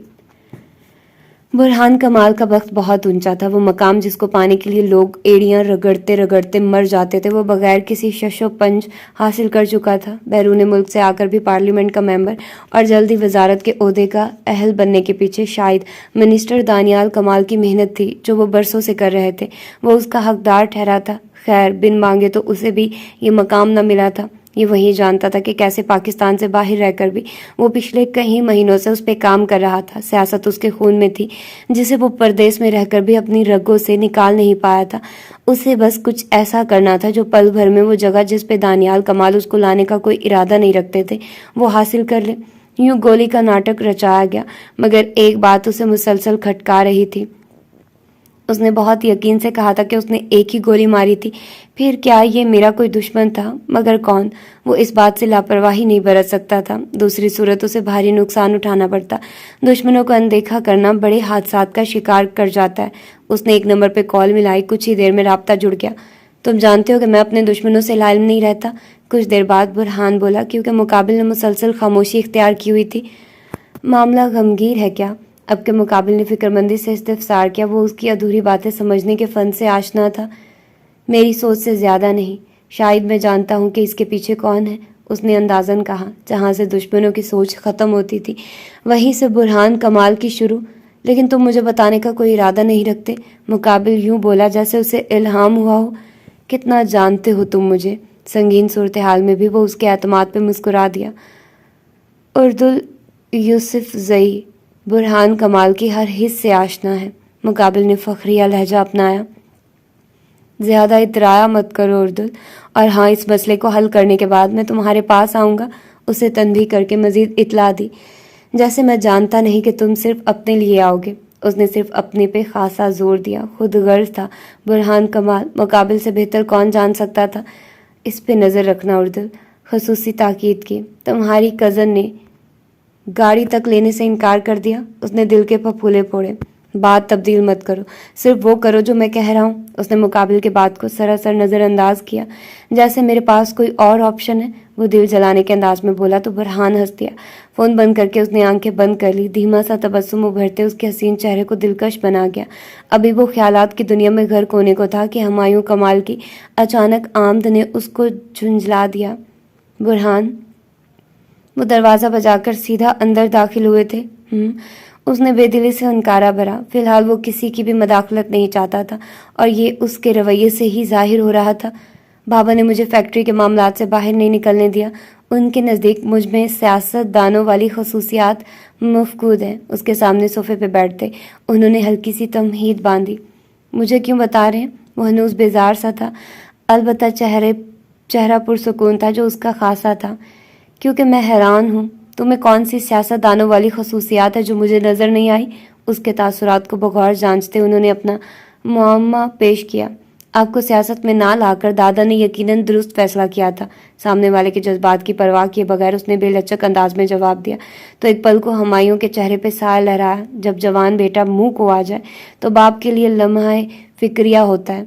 برہان کمال کا بخت بہت اونچا تھا۔ وہ مقام جس کو پانے کے لیے لوگ ایڑیاں رگڑتے رگڑتے مر جاتے تھے، وہ بغیر کسی شش و پنج حاصل کر چکا تھا۔ بیرون ملک سے آ کر بھی پارلیمنٹ کا ممبر اور جلدی وزارت کے عہدے کا اہل بننے کے پیچھے شاید منسٹر دانیال کمال کی محنت تھی، جو وہ برسوں سے کر رہے تھے۔ وہ اس کا حقدار ٹھہرا تھا۔ خیر، بن مانگے تو اسے بھی یہ مقام نہ ملا تھا۔ یہ وہی جانتا تھا کہ کیسے پاکستان سے باہر رہ کر بھی وہ پچھلے کئی مہینوں سے اس پہ کام کر رہا تھا۔ سیاست اس کے خون میں تھی، جسے وہ پردیس میں رہ کر بھی اپنی رگوں سے نکال نہیں پایا تھا۔ اسے بس کچھ ایسا کرنا تھا جو پل بھر میں وہ جگہ جس پہ دانیال کمال اس کو لانے کا کوئی ارادہ نہیں رکھتے تھے، وہ حاصل کر لے۔ یوں گولی کا ناٹک رچایا گیا، مگر ایک بات اسے مسلسل کھٹکا رہی تھی۔ اس نے بہت یقین سے کہا تھا کہ اس نے ایک ہی گولی ماری تھی، پھر کیا یہ میرا کوئی دشمن تھا؟ مگر کون؟ وہ اس بات سے لاپرواہی نہیں برت سکتا تھا، دوسری صورت اسے بھاری نقصان اٹھانا پڑتا۔ دشمنوں کو اندیکھا کرنا بڑے حادثات کا شکار کر جاتا ہے۔ اس نے ایک نمبر پہ کال ملائی، کچھ ہی دیر میں رابطہ جڑ گیا۔ تم جانتے ہو کہ میں اپنے دشمنوں سے لا علم نہیں رہتا، کچھ دیر بعد برہان بولا، کیونکہ مقابل نے مسلسل خاموشی اختیار کی ہوئی تھی۔ معاملہ غمگیر ہے کیا؟ اب کے مقابل نے فکرمندی سے استفسار کیا۔ وہ اس کی ادھوری باتیں سمجھنے کے فن سے آشنا تھا۔ میری سوچ سے زیادہ نہیں، شاید میں جانتا ہوں کہ اس کے پیچھے کون ہے، اس نے اندازاً کہا۔ جہاں سے دشمنوں کی سوچ ختم ہوتی تھی وہیں سے برہان کمال کی شروع۔ لیکن تم مجھے بتانے کا کوئی ارادہ نہیں رکھتے؟ مقابل یوں بولا جیسے اسے الہام ہوا ہو۔ کتنا جانتے ہو تم مجھے؟ سنگین صورتحال میں بھی وہ اس کے اعتماد پہ مسکرا دیا۔ اردل یوسف زئی برہان کمال کی ہر حس سے آشنا ہے، مقابل نے فخریہ لہجہ اپنایا۔ زیادہ اترایا مت کرو اردل، اور ہاں، اس مسئلے کو حل کرنے کے بعد میں تمہارے پاس آؤں گا، اسے تنبیہ کر کے مزید اطلاع دی۔ جیسے میں جانتا نہیں کہ تم صرف اپنے لیے آؤ گے۔ اس نے صرف اپنے پہ خاصا زور دیا، خود غرض تھا برہان کمال، مقابل سے بہتر کون جان سکتا تھا۔ اس پہ نظر رکھنا اردل، خصوصی تاکید کی۔ تمہاری کزن نے گاڑی تک لینے سے انکار کر دیا، اس نے دل کے پھپھولے پھوڑے۔ بات تبدیل مت کرو، صرف وہ کرو جو میں کہہ رہا ہوں۔ اس نے مقابل کے بات کو سراسر نظر انداز کیا، جیسے میرے پاس کوئی اور آپشن ہے۔ وہ دل جلانے کے انداز میں بولا تو برہان ہنس دیا۔ فون بند کر کے اس نے آنکھیں بند کر لی، دھیما سا تبسم ابھرتے اس کے حسین چہرے کو دلکش بنا گیا۔ ابھی وہ خیالات کی دنیا میں غرق ہونے کو تھا کہ ہمایوں کمال کی اچانک آمد نے اس کو جھنجھلا دیا۔ برہان، وہ دروازہ بجا کر سیدھا اندر داخل ہوئے تھے۔ اس نے بے دلی سے انکارا بھرا۔ فی الحال وہ کسی کی بھی مداخلت نہیں چاہتا تھا، اور یہ اس کے رویے سے ہی ظاہر ہو رہا تھا۔ بابا نے مجھے فیکٹری کے معاملات سے باہر نہیں نکلنے دیا۔ ان کے نزدیک مجھ میں سیاست دانوں والی خصوصیات مفقود ہیں۔ اس کے سامنے صوفے پہ بیٹھتے انہوں نے ہلکی سی تمہید باندھی۔ مجھے کیوں بتا رہے ہیں؟ وہ ہنوز بیزار سا تھا، البتہ چہرہ پرسکون تھا جو اس کا خاصا تھا۔ کیونکہ میں حیران ہوں، تمہیں کون سی سیاست دانوں والی خصوصیات ہے جو مجھے نظر نہیں آئی؟ اس کے تاثرات کو بغور جانچتے انہوں نے اپنا معمہ پیش کیا۔ آپ کو سیاست میں نہ لا کر دادا نے یقیناً درست فیصلہ کیا تھا۔ سامنے والے کے جذبات کی پرواہ کیے بغیر اس نے بے لچک انداز میں جواب دیا۔ تو ایک پل کو ہمایوں کے چہرے پہ سایہ لہرایا۔ جب جوان بیٹا منہ کو آ جائے تو باپ کے لیے لمحہ فکریہ ہوتا ہے۔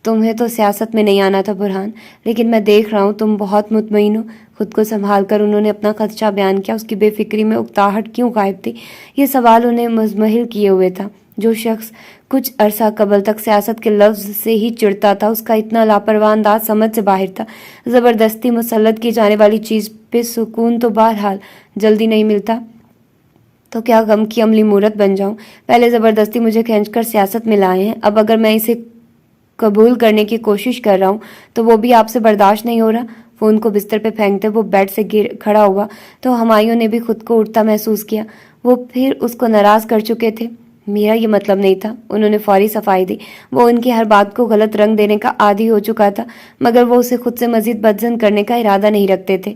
تمہیں تو سیاست میں نہیں آنا تھا برہان، لیکن میں دیکھ رہا ہوں تم بہت مطمئن ہو۔ خود کو سنبھال کر انہوں نے اپنا خدشہ بیان کیا۔ اس کی بے فکری میں اکتاہٹ کیوں غائب تھی؟ یہ سوال انہیں مزمحل کیے ہوئے تھا۔ جو شخص کچھ عرصہ قبل تک سیاست کے لفظ سے ہی چڑھتا تھا، اس کا اتنا لاپرواہ انداز سمجھ سے باہر تھا۔ زبردستی مسلط کی جانے والی چیز پہ سکون تو بہرحال جلدی نہیں ملتا، تو کیا غم کی عملی مورت بن جاؤں؟ پہلے زبردستی مجھے کھینچ کر سیاست میں لائے ہیں، اب اگر میں اسے قبول کرنے کی کوشش کر رہا ہوں تو وہ بھی آپ سے برداشت نہیں ہو رہا۔ فون کو بستر پہ پھینکتے وہ بیڈ سے کھڑا ہوا تو ہمایوں نے بھی خود کو اٹھتا محسوس کیا۔ وہ پھر اس کو ناراض کر چکے تھے۔ میرا یہ مطلب نہیں تھا، انہوں نے فوری صفائی دی۔ وہ ان کی ہر بات کو غلط رنگ دینے کا عادی ہو چکا تھا، مگر وہ اسے خود سے مزید بدظن کرنے کا ارادہ نہیں رکھتے تھے۔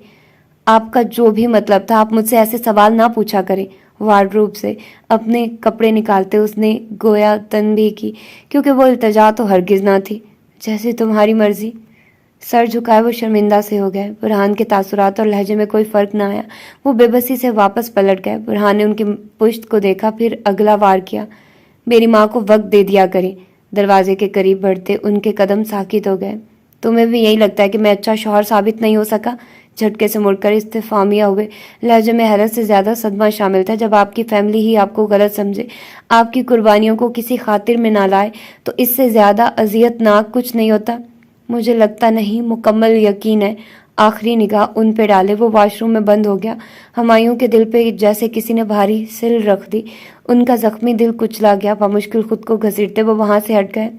آپ کا جو بھی مطلب تھا، آپ مجھ سے ایسے سوال نہ پوچھا کریں۔ وارڈروب سے اپنے کپڑے نکالتے اس نے گویا تنبیہ کی، کیونکہ وہ التجا تو ہرگز نہ تھی۔ جیسے تمہاری مرضی۔ سر جھکائے وہ شرمندہ سے ہو گئے۔ برہان کے تاثرات اور لہجے میں کوئی فرق نہ آیا۔ وہ بے بسی سے واپس پلٹ گئے۔ برہان نے ان کی پشت کو دیکھا، پھر اگلا وار کیا۔ میری ماں کو وقت دے دیا کریں۔ دروازے کے قریب بڑھتے ان کے قدم ساکت ہو گئے۔ تمہیں بھی یہی لگتا ہے کہ میں اچھا شوہر ثابت نہیں ہو سکا؟ جھٹکے سے مڑ کر استفہامیہ ہوئے۔ لہجے میں حیرت سے زیادہ صدمہ شامل تھا۔ جب آپ کی فیملی ہی آپ کو غلط سمجھے، آپ کی قربانیوں کو کسی خاطر میں نہ لائے، تو اس سے زیادہ اذیت ناک کچھ نہیں ہوتا۔ مجھے لگتا نہیں، مکمل یقین ہے۔ آخری نگاہ ان پہ ڈالے وہ واش روم میں بند ہو گیا۔ ہمایوں کے دل پہ جیسے کسی نے بھاری سل رکھ دی۔ ان کا زخمی دل کچلا گیا۔ بمشکل خود کو گھسیٹتے وہ وہاں سے ہٹ گئے۔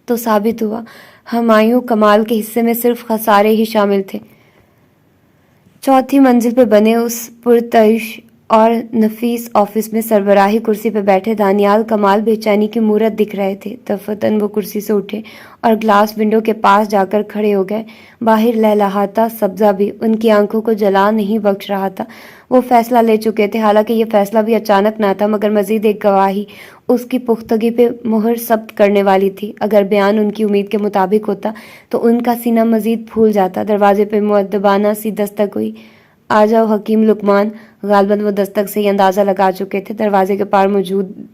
تو ثابت ہوا ہمایوں کمال کے حصے میں صرف خسارے ہی شامل تھے۔ چوتھی منزل پہ بنے اس پرتعیش اور نفیس آفس میں سربراہی کرسی پہ بیٹھے دانیال کمال بے چینی کی مورت دکھ رہے تھے۔ دفتن وہ کرسی سے اٹھے اور گلاس ونڈو کے پاس جا کر کھڑے ہو گئے۔ باہر لہلہاتا سبزہ بھی ان کی آنکھوں کو جلا نہیں بخش رہا تھا۔ وہ فیصلہ لے چکے تھے، حالانکہ یہ فیصلہ بھی اچانک نہ تھا، مگر مزید ایک گواہی اس کی پختگی پہ مہر ثبت کرنے والی تھی۔ اگر بیان ان کی امید کے مطابق ہوتا تو ان کا سینہ مزید پھول جاتا۔ دروازے پہ مؤدبانہ سی دستک ہوئی۔ آ جاؤ حکیم لقمان۔ غالباً وہ دستک سے ہی اندازہ لگا چکے تھے۔ دروازے کے پار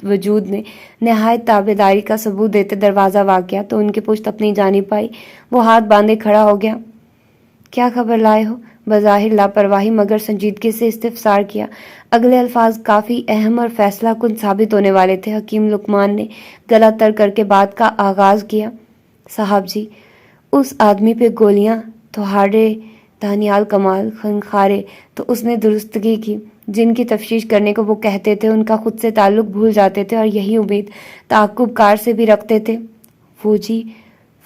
وجود نے نہایت تابعداری کا ثبوت دیتے دروازہ واقعہ تو ان کی پشت اپنی جانب پائی۔ وہ ہاتھ باندھے کھڑا ہو گیا۔ کیا خبر لائے ہو؟ بظاہر لاپرواہی مگر سنجیدگی سے استفسار کیا۔ اگلے الفاظ کافی اہم اور فیصلہ کن ثابت ہونے والے تھے۔ حکیم لقمان نے گلا تر کر کے بات کا آغاز کیا۔ صاحب جی، اس آدمی پہ گولیاں تھوڑے دانیال کمال خنخارے تو اس نے درستگی کی۔ جن کی تفتیش کرنے کو وہ کہتے تھے ان کا خود سے تعلق بھول جاتے تھے اور یہی امید تعاقب کار سے بھی رکھتے تھے۔ وہ جی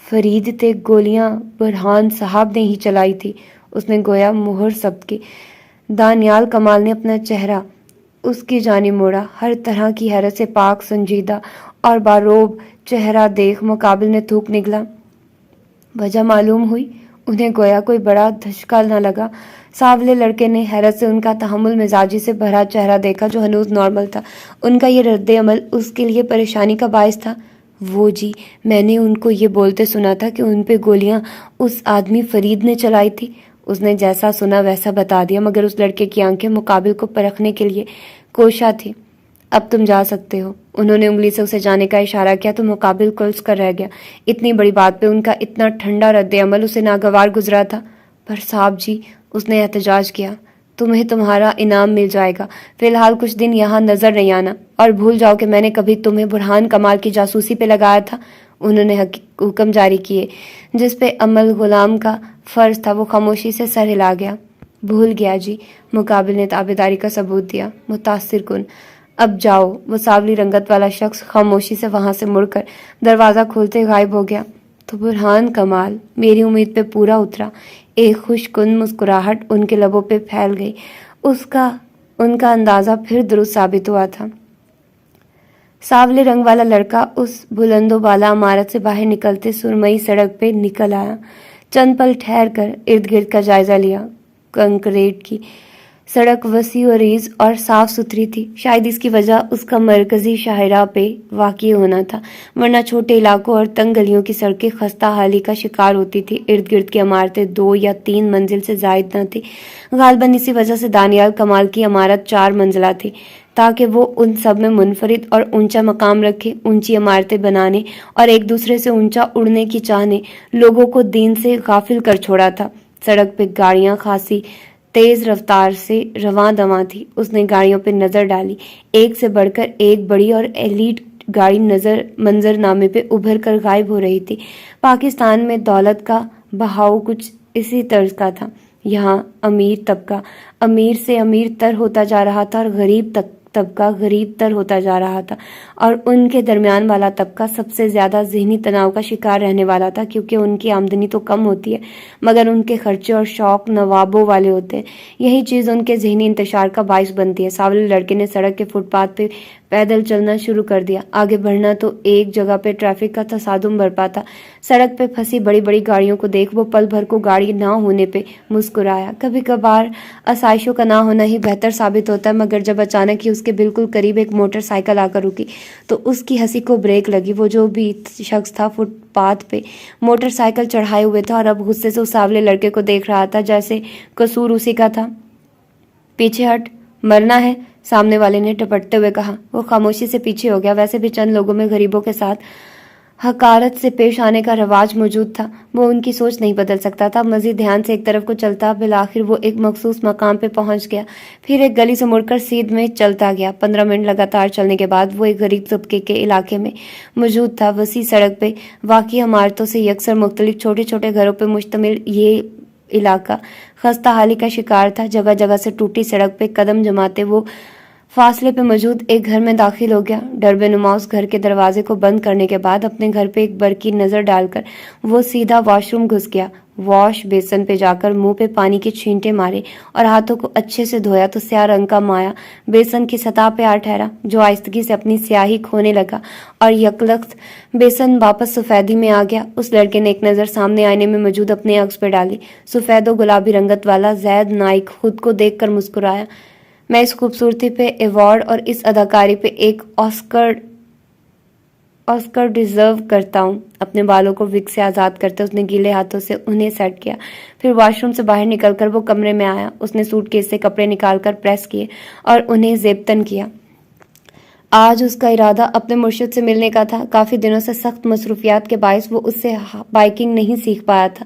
فرید تھے، گولیاں برہان صاحب نے ہی چلائی تھی، اس نے گویا مہر ثبت کی۔ دانیال کمال نے اپنا چہرہ اس کی جانب موڑا، ہر طرح کی حیرت سے پاک، سنجیدہ اور باروب چہرہ دیکھ مقابل نے تھوک نگلا۔ وجہ معلوم ہوئی؟ انہیں گویا کوئی بڑا دھچکا نہ لگا۔ سانولے لڑکے نے حیرت سے ان کا تحمل مزاجی سے بھرا چہرہ دیکھا جو ہنوز نارمل تھا۔ ان کا یہ رد عمل اس کے لیے پریشانی کا باعث تھا۔ وہ جی، میں نے ان کو یہ بولتے سنا تھا کہ ان پہ گولیاں اس آدمی فرید نے چلائی تھی۔ اس نے جیسا سنا ویسا بتا دیا، مگر اس لڑکے کی آنکھیں مقابل کو پرکھنے کے لیے کوشاں تھی۔ اب تم جا سکتے ہو۔ انہوں نے انگلی سے اسے جانے کا اشارہ کیا تو مقابل کلس کر رہ گیا۔ اتنی بڑی بات پہ ان کا اتنا ٹھنڈا رد عمل اسے ناگوار گزرا تھا۔ پر صاحب جی، اس نے احتجاج کیا، تمہیں تمہارا انعام مل جائے گا۔ فی الحال کچھ دن یہاں نظر نہیں آنا، اور بھول جاؤ کہ میں نے کبھی تمہیں برہان کمال کی جاسوسی پہ لگایا تھا۔ انہوں نے حکم جاری کیے۔ جس پہ عمل غلام کا فرض تھا وہ خاموشی سے سر ہلا گیا۔ بھول گیا جی، مقابل نے تابعداری کا ثبوت دیا، متاثر کن۔ اب جاؤ۔ وہ سانولی رنگت والا شخص خاموشی سے وہاں سے مڑ کر دروازہ کھولتے غائب ہو گیا۔ تو برہان کمال میری امید پہ پورا اترا۔ ایک خوش کن مسکراہٹ ان کے لبوں پہ پھیل گئی۔ ان کا اندازہ پھر درست ثابت ہوا تھا۔ سانولے رنگ والا لڑکا اس بلند و بالا عمارت سے باہر نکلتے سرمئی سڑک پہ نکل آیا۔ چند پل ٹھہر کر ارد گرد کا جائزہ لیا۔ کنکریٹ کی سڑک وسیع و ریز اور صاف ستھری تھی، شاید اس کی وجہ اس کا مرکزی شاہراہ پہ واقع ہونا تھا، ورنہ چھوٹے علاقوں اور تنگ گلیوں کی سڑکیں خستہ حالی کا شکار ہوتی تھی۔ ارد گرد کی عمارتیں 2 یا 3 منزل سے زائد نہ تھی، غالباً اسی وجہ سے دانیال کمال کی عمارت 4 منزلہ تھی، تاکہ وہ ان سب میں منفرد اور اونچا مقام رکھے۔ اونچی عمارتیں بنانے اور ایک دوسرے سے اونچا اڑنے کی چاہ نے لوگوں کو دین سے غافل کر چھوڑا تھا۔ سڑک پہ گاڑیاں خاصی تیز رفتار سے رواں دواں تھی۔ اس نے گاڑیوں پہ نظر ڈالی، ایک سے بڑھ کر ایک بڑی اور ایلیٹ گاڑی منظر نامے پہ ابھر کر غائب ہو رہی تھی۔ پاکستان میں دولت کا بہاؤ کچھ اسی طرز کا تھا۔ یہاں امیر طبقہ امیر سے امیر تر ہوتا جا رہا تھا اور غریب طبقہ غریب تر ہوتا جا رہا تھا، اور ان کے درمیان والا طبقہ سب سے زیادہ ذہنی تناؤ کا شکار رہنے والا تھا، کیونکہ ان کی آمدنی تو کم ہوتی ہے مگر ان کے خرچے اور شوق نوابوں والے ہوتے ہیں۔ یہی چیز ان کے ذہنی انتشار کا باعث بنتی ہے۔ سانولے لڑکے نے سڑک کے فٹ پاتھ پہ پیدل چلنا شروع کر دیا۔ آگے بڑھنا تو ایک جگہ پہ ٹریفک کا تصادم برپا تھا۔ سڑک پہ پھنسی بڑی بڑی گاڑیوں کو دیکھ وہ پل بھر کو گاڑی نہ ہونے پہ مسکرایا۔ کبھی کبھار آسائشوں کا نہ ہونا ہی بہتر ثابت ہوتا ہے، مگر جب اچانک ہی اس کے بالکل قریب ایک موٹر سائیکل آ کر رکی تو اس کی ہنسی کو بریک لگی۔ وہ جو بھی شخص تھا فٹ پاتھ پہ موٹر سائیکل چڑھائے ہوئے تھا اور اب غصے سے اس سانولے لڑکے کو دیکھ رہا تھا جیسے قصور اسی کا تھا۔ پیچھے ہٹ، مرنا ہے، سامنے والے نے ٹپٹتے ہوئے کہا۔ وہ خاموشی سے پیچھے ہو گیا۔ ویسے بھی چند لوگوں میں غریبوں کے ساتھ حقارت سے پیش آنے کا رواج موجود تھا، وہ ان کی سوچ نہیں بدل سکتا تھا۔ مزید دھیان سے ایک طرف کو چلتا، بالآخر وہ ایک مخصوص مقام پہ پہنچ گیا، پھر ایک گلی سے مڑ کر سیدھ میں چلتا گیا۔ 15 منٹ لگاتار چلنے کے بعد وہ ایک غریب طبقے کے علاقے میں موجود تھا۔ وسیع سڑک پہ واقع عمارتوں سے یکسر مختلف چھوٹے چھوٹے گھروں پہ مشتمل یہ علاقہ خستہ حالی کا شکار تھا۔ جگہ جگہ سے ٹوٹی سڑک پہ قدم جماتے وہ فاصلے پہ موجود ایک گھر میں داخل ہو گیا۔ ڈربے نما اس گھر کے دروازے کو بند کرنے کے بعد اپنے گھر پہ ایک برقی نظر ڈال کر وہ سیدھا واش روم گھس گیا۔ واش بیسن پہ جا کر منہ پہ پانی کے چھینٹے مارے اور ہاتھوں کو اچھے سے دھویا تو سیاہ رنگ کا مایا بیسن کی سطح پہ آ ٹھہرا، جو آہستگی سے اپنی سیاہی کھونے لگا اور یکلخت بیسن واپس سفیدی میں آ گیا۔ اس لڑکے نے ایک نظر سامنے آئینے میں موجود اپنے عکس پہ ڈالی۔ سفید و گلابی رنگت والا زید نائک خود کو دیکھ کر مسکرایا۔ میں اس خوبصورتی پہ ایوارڈ اور اس اداکاری پہ ایک آسکر ڈیزرو کرتا ہوں۔ اپنے بالوں کو وگ سے آزاد کرتے اس نے گیلے ہاتھوں سے انہیں سیٹ کیا، پھر واش روم سے باہر نکل کر وہ کمرے میں آیا۔ اس نے سوٹ کیس سے کپڑے نکال کر پریس کیے اور انہیں زیبتن کیا۔ آج اس کا ارادہ اپنے مرشد سے ملنے کا تھا۔ کافی دنوں سے سخت مصروفیات کے باعث وہ اس سے بائیکنگ نہیں سیکھ پایا تھا،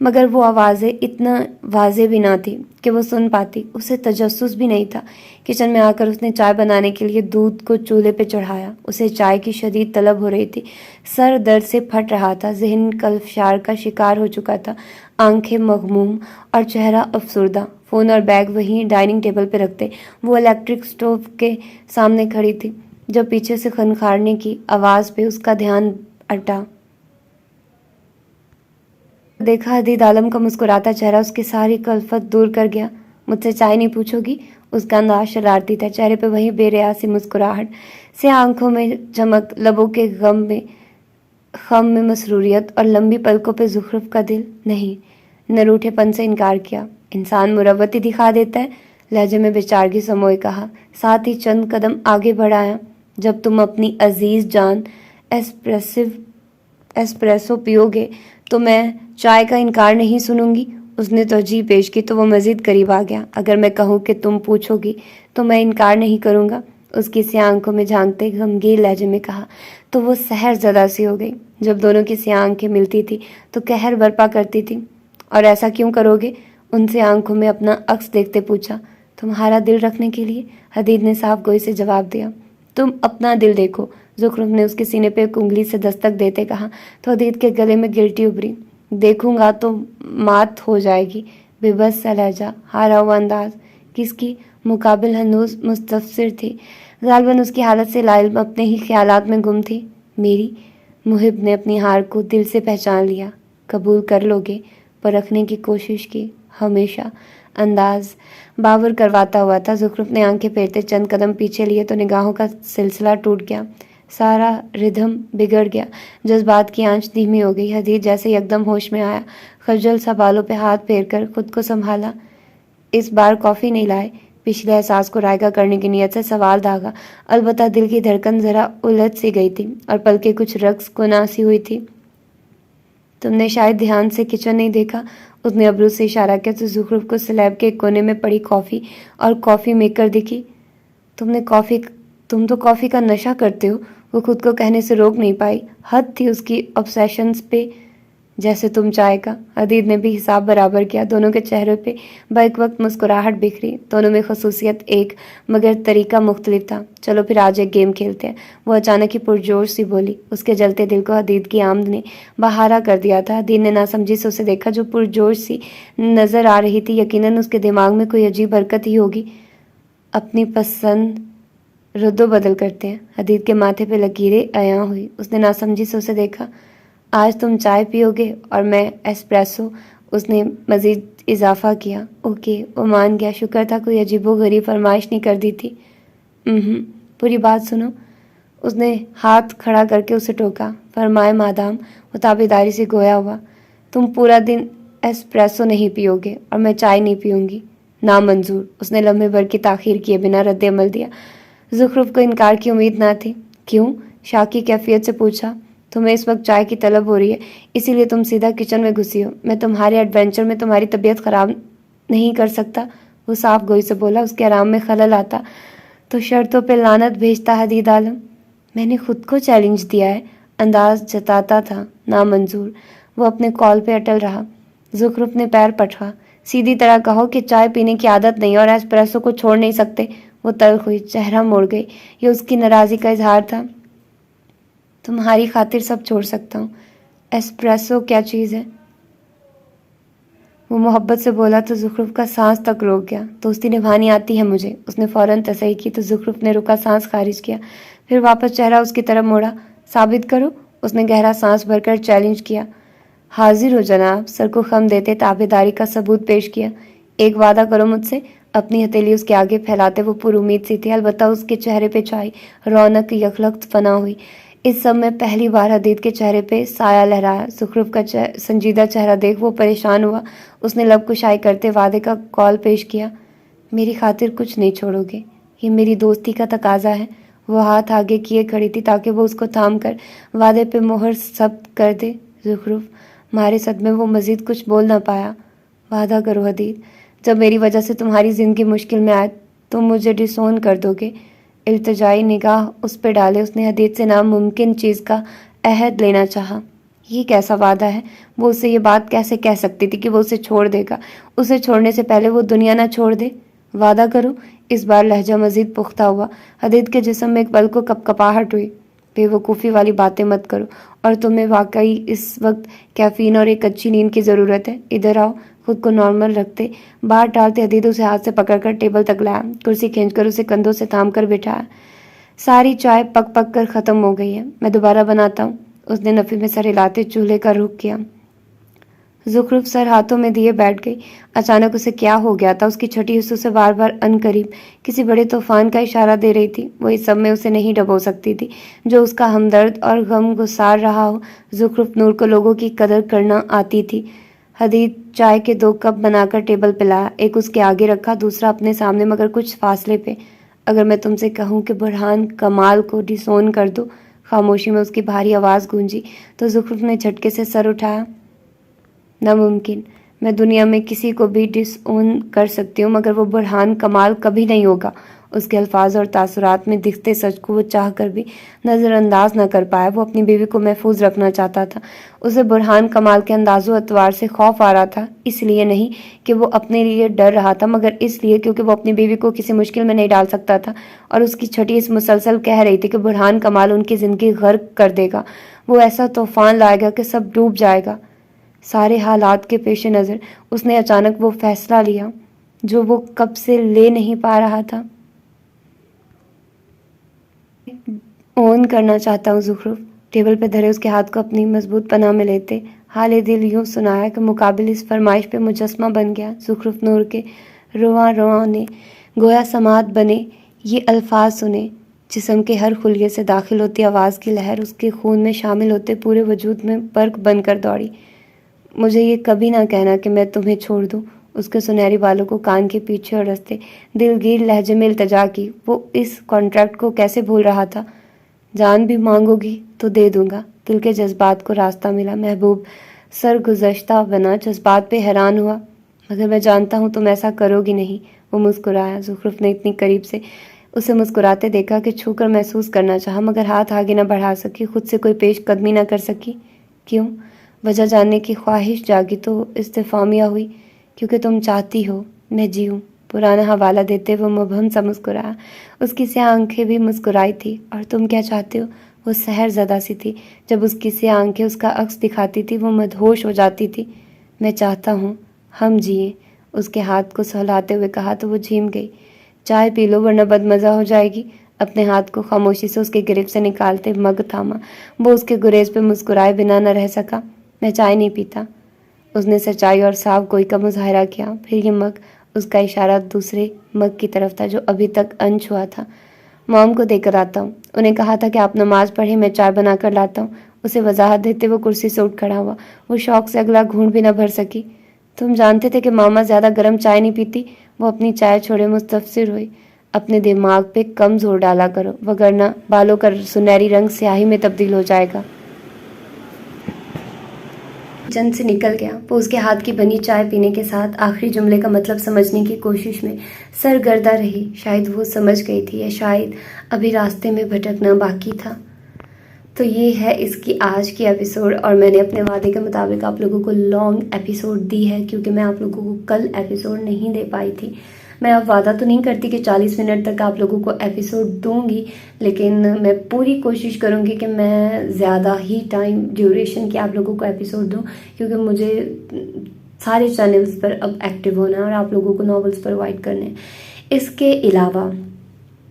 مگر وہ آوازیں اتنا واضح بھی نہ تھی کہ وہ سن پاتی. اسے تجسس بھی نہیں تھا. کچن میں آ کر اس نے چائے بنانے کے لیے دودھ کو چولہے پہ چڑھایا. اسے چائے کی شدید طلب ہو رہی تھی. سر درد سے پھٹ رہا تھا. ذہن کلفشار کا شکار ہو چکا تھا. آنکھیں مغموم اور چہرہ افسردہ. فون اور بیگ وہیں ڈائننگ ٹیبل پہ رکھتے وہ الیکٹرک سٹوو کے سامنے کھڑی تھی جب پیچھے سے خنخارنے کی آواز پہ اس کا دھیان اٹا. دیکھا حدید عالم کا مسکراتا چہرہ اس کی ساری کلفت دور کر گیا. مجھ سے چائے نہیں پوچھو گی؟ اس کا انداز شرارتی تھا. چہرے پہ وہی بے ریاسی مسکراہٹ. سیاہ آنکھوں میں چمک. لبوں کے خم میں مسروریت اور لمبی پلکوں پہ زخرف کا دل. نہیں، نے روٹھے پن سے انکار کیا. انسان مروت ہی دکھا دیتا ہے، لہجے میں بےچارگی سموئے کہا. ساتھ ہی چند قدم آگے بڑھایا. جب تم اپنی عزیز جان ایسپریسو پیو گے تو میں چائے کا انکار نہیں سنوں گی. اس نے توجہ پیش کی تو وہ مزید قریب آ گیا. اگر میں کہوں کہ تم پوچھو گی تو میں انکار نہیں کروں گا. اس کی سیاہ آنکھوں میں جھانکتے غمگین لہجے میں کہا تو وہ سحر زدہ سی ہو گئی. جب دونوں کی سیاہ آنکھیں ملتی تھی تو قہر برپا کرتی تھی. اور ایسا کیوں کرو گے؟ ان سے آنکھوں میں اپنا عکس دیکھتے پوچھا. تمہارا دل رکھنے کے لیے، حدید نے صاف گوئی سے جواب دیا. تم اپنا دل دیکھو، زخرف نے اس کے سینے پہ ایک انگلی سے دستک دیتے کہا تو حدید کے گلے میں گلٹی ابھری. دیکھوں گا تو مات ہو جائے گی. بے بس سا لہجہ، ہارا ہوا انداز. کس کی مقابل ہنوز مستفسر تھی. غالباً اس کی حالت سے لاعلم اپنے ہی خیالات میں گم تھی. میری محب نے اپنی ہار کو دل سے پہچان لیا. قبول کر لو گے؟ پرکھنے کی کوشش کی. ہمیشہ. انداز باور کرواتا ہوا تھا. زخرف نے آنکھیں پھیرتے چند قدم پیچھے لیے تو نگاہوں کا سلسلہ ٹوٹ گیا. سارا ردھم بگڑ گیا. جذبات کی آنچ دھیمی ہو گئی. حدید جیسے یکدم ہوش میں آیا. خجل سا بالوں پہ ہاتھ پھیر کر خود کو سنبھالا. اس بار کافی نہیں لائے؟ پچھلے احساس کو رائگاں کرنے کی نیت سے سوال داغا. البتہ دل کی دھڑکن ذرا الجھ سی گئی تھی اور پلکیں کچھ رقص کو ناسی ہوئی تھی. تم نے شاید دھیان سے کچن نہیں دیکھا. اس نے ابرو سے اشارہ کیا تو زخرف کو سلیب کے ایک کونے میں پڑی کافی اور کافی میکر دکھی. تم تو کافی کا نشہ کرتے ہو. وہ خود کو کہنے سے روک نہیں پائی. حد تھی اس کی obsessions پہ. جیسے تم چائے کا. حدید نے بھی حساب برابر کیا. دونوں کے چہرے پہ بیک وقت مسکراہٹ بکھری. دونوں میں خصوصیت ایک مگر طریقہ مختلف تھا. چلو پھر آج ایک گیم کھیلتے ہیں. وہ اچانک ہی پرجوش سی بولی. اس کے جلتے دل کو حدید کی آمد نے بہارا کر دیا تھا. حدید نے ناسمجھی سے اسے دیکھا. جو پرجوش سی نظر آ رہی تھی یقیناً اس کے دماغ میں کوئی عجیب حرکت ہی ہوگی. اپنی پسند رد و بدل کرتے ہیں. حدید کے ماتھے پہ لکیریں عیاں ہوئی. اس نے ناسمجھی سے اسے دیکھا. آج تم چائے پیو گے اور میں ایسپریسو. اس نے مزید اضافہ کیا. اوکے. وہ مان گیا. شکر تھا کوئی عجیب و غریب فرمائش نہیں کر دی تھی. پوری بات سنو. اس نے ہاتھ کھڑا کر کے اسے ٹوکا. فرمائے مادام. وہ تابعداری سے گویا ہوا. تم پورا دن ایسپریسو نہیں پیو گے اور میں چائے نہیں پیوں گی. نامنظور. اس نے لمحے بھر کی تاخیر کیے بنا رد عمل دیا. زخرف کو انکار کی امید نہ تھی. کیوں؟ شاک کی کیفیت سے پوچھا. تمہیں اس وقت چائے کی طلب ہو رہی ہے اسی لیے تم سیدھا کچن میں گھسی ہو. میں تمہارے ایڈونچر میں تمہاری طبیعت خراب نہیں کر سکتا. وہ صاف گوئی سے بولا. اس کے آرام میں خلل آتا تو شرطوں پہ لعنت بھیجتا حدید عالم. میں نے خود کو چیلنج دیا ہے. انداز جتاتا تھا. نامنظور. وہ اپنے کال پہ اٹل رہا. زخرف نے پیر پٹکا. سیدھی طرح کہو کہ چائے پینے کی عادت نہیں اور ایسپریسو کو چھوڑ نہیں سکتے. وہ تلخ ہوئی. چہرہ موڑ گئی. یہ اس کی ناراضی کا اظہار تھا. تمہاری خاطر سب چھوڑ سکتا ہوں. ایسپریسو کیا چیز ہے؟ وہ محبت سے بولا تو زخرف کا سانس تک روک گیا. دوستی نبھانی آتی ہے مجھے. اس نے فوراً تصحیح کی تو زخرف نے رکا سانس خارج کیا. پھر واپس چہرہ اس کی طرف موڑا. ثابت کرو. اس نے گہرا سانس بھر کر چیلنج کیا. حاضر ہو جناب. سر کو خم دیتے تابعداری کا ثبوت پیش کیا. ایک وعدہ کرو مجھ سے. اپنی ہتھیلی اس کے آگے پھیلاتے وہ پر امید سی تھی. البتہ اس کے چہرے پہ چھائی رونق یکلخت فنا ہوئی. اس سب میں پہلی بار حدید کے چہرے پہ سایہ لہرایا. زخرف کا سنجیدہ چہرہ دیکھ وہ پریشان ہوا. اس نے لب کشائی کرتے وعدے کا قول پیش کیا. میری خاطر کچھ نہیں چھوڑو گے؟ یہ میری دوستی کا تقاضا ہے. وہ ہاتھ آگے کیے کھڑی تھی تاکہ وہ اس کو تھام کر وعدے پہ مہر ثبت کر دے. زخرف مارے صدمے وہ مزید کچھ بول نہ پایا. وعدہ کرو حدید. جب میری وجہ سے تمہاری زندگی مشکل میں آئے تم مجھے ڈسون کر دو گے. التجائی نگاہ اس پہ ڈالے اس نے حدید سے ناممکن چیز کا عہد لینا چاہا. یہ کیسا وعدہ ہے؟ وہ اسے یہ بات کیسے کہہ سکتی تھی کہ وہ اسے چھوڑ دے گا؟ اسے چھوڑنے سے پہلے وہ دنیا نہ چھوڑ دے؟ وعدہ کرو۔ اس بار لہجہ مزید پختہ ہوا۔ حدید کے جسم میں ایک پل کو کپکپاہٹ ہوئی۔ بے وقوفی والی باتیں مت کرو، اور تمہیں واقعی اس وقت کیفین اور ایک اچھی نیند کی ضرورت ہے۔ ادھر آؤ۔ خود کو نارمل رکھتے باہر ٹالتے حدید اسے ہاتھ سے پکڑ کر ٹیبل تک لایا، کرسی کھینچ کر اسے کندھوں سے تھام کر بٹھایا۔ ساری چائے پک پک کر ختم ہو گئی ہے، میں دوبارہ بناتا ہوں۔ اس نے نفی میں سر ہلاتے چولہے کا رخ کیا۔ زخرف سر ہاتھوں میں دیے بیٹھ گئی۔ اچانک اسے کیا ہو گیا تھا؟ اس کی چھٹی حصوں سے بار بار ان قریب کسی بڑے طوفان کا اشارہ دے رہی تھی۔ وہ اس سب میں اسے نہیں ڈبو سکتی تھی جو اس کا ہمدرد اور غم گسار رہا ہو۔ زخرف نور کو لوگوں کی قدر کرنا آتی تھی۔ حدید چائے کے 2 کپ بنا کر ٹیبل پہ لایا، ایک اس کے آگے رکھا، دوسرا اپنے سامنے مگر کچھ فاصلے پہ۔ اگر میں تم سے کہوں کہ برہان کمال کو ڈسون کر دو، خاموشی میں اس کی بھاری آواز گونجی تو زخرف نے جھٹکے سے سر اٹھایا۔ ناممکن، میں دنیا میں کسی کو بھی ڈس اون کر سکتی ہوں مگر وہ برہان کمال کبھی نہیں ہوگا۔ اس کے الفاظ اور تاثرات میں دکھتے سچ کو وہ چاہ کر بھی نظر انداز نہ کر پایا۔ وہ اپنی بیوی کو محفوظ رکھنا چاہتا تھا۔ اسے برہان کمال کے انداز و اطوار سے خوف آ رہا تھا، اس لیے نہیں کہ وہ اپنے لیے ڈر رہا تھا مگر اس لیے کیونکہ وہ اپنی بیوی کو کسی مشکل میں نہیں ڈال سکتا تھا، اور اس کی چھٹی اس مسلسل کہہ رہی تھی کہ برہان کمال ان کی زندگی غرق کر دے گا، وہ ایسا طوفان لائے گا کہ سب ڈوب جائے گا۔ سارے حالات کے پیش نظر اس نے اچانک وہ فیصلہ لیا جو وہ کب سے لے نہیں پا رہا تھا۔ اون کرنا چاہتا ہوں زخرف۔ ٹیبل پہ دھرے اس کے ہاتھ کو اپنی مضبوط پناہ میں لیتے حال دل یوں سنایا کہ مقابل اس فرمائش پہ مجسمہ بن گیا۔ زخرف نور کے رواں رواں نے گویا سماعت بنے یہ الفاظ سنے، جسم کے ہر خلیے سے داخل ہوتی آواز کی لہر اس کے خون میں شامل ہوتے پورے وجود میں برق بن کر دوڑی۔ مجھے یہ کبھی نہ کہنا کہ میں تمہیں چھوڑ دوں۔ اس کے سنہری بالوں کو کان کے پیچھے اڑستے دلگیر لہجے میں التجا کی۔ وہ اس کانٹریکٹ کو کیسے بھول رہا تھا؟ جان بھی مانگو گی تو دے دوں گا۔ دل کے جذبات کو راستہ ملا۔ محبوب سرگزشتہ بنا، جذبات پہ حیران ہوا۔ مگر میں جانتا ہوں تم ایسا کرو گی نہیں۔ وہ مسکرایا۔ زخرف نے اتنی قریب سے اسے مسکراتے دیکھا کہ چھو کر محسوس کرنا چاہا مگر ہاتھ آگے نہ بڑھا سکی، خود سے کوئی پیش قدمی نہ کر سکی۔ کیوں؟ وجہ جاننے کی خواہش جاگی تو استفہامیہ ہوئی۔ کیونکہ تم چاہتی ہو میں جیوں۔ پرانا حوالہ دیتے وہ مبہم سا مسکرایا۔ اس کی سیاہ آنکھیں بھی مسکرائی تھی۔ اور تم کیا چاہتے ہو؟ وہ سحر زدہ سی تھی۔ جب اس کی سیاہ آنکھیں اس کا عکس دکھاتی تھی وہ مدہوش ہو جاتی تھی۔ میں چاہتا ہوں ہم جئیں، اس کے ہاتھ کو سہلاتے ہوئے کہا تو وہ جھیم گئی۔ چائے پی لو ورنہ بدمزہ ہو جائے گی۔ اپنے ہاتھ کو خاموشی سے اس کے گرفت سے نکالتے مگ تھاما۔ وہ اس کے گریز پہ مسکرائے بنا نہ رہ سکا۔ میں چائے نہیں پیتا۔ اس نے سچائی اور صاف گوئی کا مظاہرہ کیا۔ پھر یہ مگ، اس کا اشارہ دوسرے مگ کی طرف تھا جو ابھی تک انچھوا تھا۔ مام کو دے کر آتا ہوں، انہیں کہا تھا کہ آپ نماز پڑھیں، میں چائے بنا کر لاتا ہوں۔ اسے وضاحت دیتے وہ کرسی سے اٹھ کھڑا ہوا۔ وہ شوق سے اگلا گھونٹ بھی نہ بھر سکی۔ تم جانتے تھے کہ ماما زیادہ گرم چائے نہیں پیتی؟ وہ اپنی چائے چھوڑے مستفسر ہوئی۔ اپنے دماغ پہ کم زور ڈالا کرو وگرنہ بالوں کا سنہری رنگ سیاہی میں تبدیل ہو جائے گا۔ چند سے نکل گیا۔ وہ اس کے ہاتھ کی بنی چائے پینے کے ساتھ آخری جملے کا مطلب سمجھنے کی کوشش میں سرگردہ رہی۔ شاید وہ سمجھ گئی تھی یا شاید ابھی راستے میں بھٹکنا باقی تھا۔ تو یہ ہے اس کی آج کی ایپیسوڈ، اور میں نے اپنے وعدے کے مطابق آپ لوگوں کو لانگ ایپیسوڈ دی ہے کیونکہ میں آپ لوگوں کو کل ایپیسوڈ نہیں دے پائی تھی۔ میں اب وعدہ تو نہیں کرتی کہ 40 منٹ تک آپ لوگوں کو ایپیسوڈ دوں گی، لیکن میں پوری کوشش کروں گی کہ میں زیادہ ہی ٹائم ڈیوریشن کی آپ لوگوں کو ایپیسوڈ دوں، کیونکہ مجھے سارے چینلز پر اب ایکٹیو ہونا ہے اور آپ لوگوں کو ناولز پرووائڈ کرنے ہیں۔ اس کے علاوہ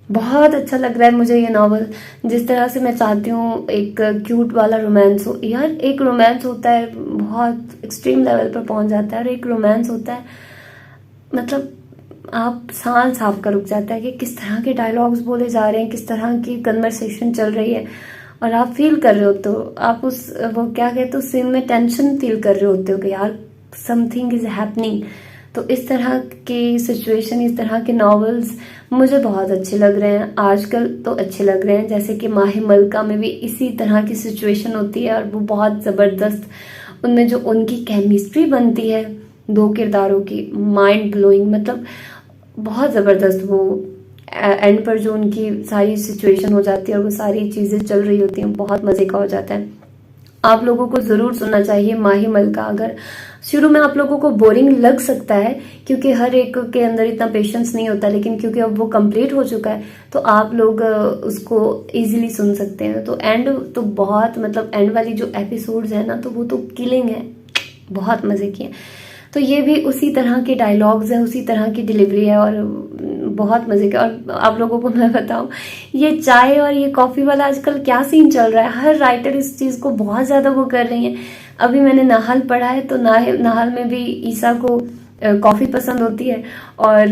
بہت اچھا لگ رہا ہے مجھے یہ ناول، جس طرح سے میں چاہتی ہوں ایک کیوٹ والا رومانس ہو۔ یار ایک رومانس ہوتا ہے بہت ایکسٹریم لیول پر پہنچ جاتا ہے، اور ایک رومانس ہوتا ہے مطلب آپ سانس آپ کا رک جاتا ہے کہ کس طرح کے ڈائلاگز بولے جا رہے ہیں، کس طرح کی کنورسیشن چل رہی ہے، اور آپ فیل کر رہے ہوتے ہو، آپ اس وہ کیا کہتے ہو سین میں ٹینشن فیل کر رہے ہوتے ہو کہ یار سم تھنگ از ہیپننگ۔ تو اس طرح کی سچویشن، اس طرح کے ناولز مجھے بہت اچھے لگ رہے ہیں، آج کل تو اچھے لگ رہے ہیں۔ جیسے کہ ماہ ملکہ میں بھی اسی طرح کی سچویشن ہوتی ہے اور وہ بہت زبردست، ان میں جو ان کی کیمسٹری بنتی ہے دو کرداروں کی، مائنڈ بلوئنگ، مطلب بہت زبردست۔ وہ اینڈ پر جو ان کی ساری سچویشن ہو جاتی ہے اور وہ ساری چیزیں چل رہی ہوتی ہیں، بہت مزے کا ہو جاتا ہے۔ آپ لوگوں کو ضرور سننا چاہیے ماہی ملکہ. اگر شروع میں آپ لوگوں کو بورنگ لگ سکتا ہے کیونکہ ہر ایک کے اندر اتنا پیشنس نہیں ہوتا، لیکن کیونکہ اب وہ کمپلیٹ ہو چکا ہے تو آپ لوگ اس کو ایزیلی سن سکتے ہیں. تو اینڈ تو بہت مطلب اینڈ والی جو ایپیسوڈز ہیں نا تو وہ تو کلنگ ہے، بہت مزے کی ہیں. تو یہ بھی اسی طرح کے ڈائلاگز ہیں، اسی طرح کی ڈیلیوری ہے اور بہت مزے کا. اور آپ لوگوں کو میں بتاؤں یہ چائے اور یہ کافی والا آج کل کیا سین چل رہا ہے، ہر رائٹر اس چیز کو بہت زیادہ وہ کر رہی ہیں. ابھی میں نے ناہل پڑھا ہے تو ناہل میں بھی عیسیٰ کو کافی پسند ہوتی ہے اور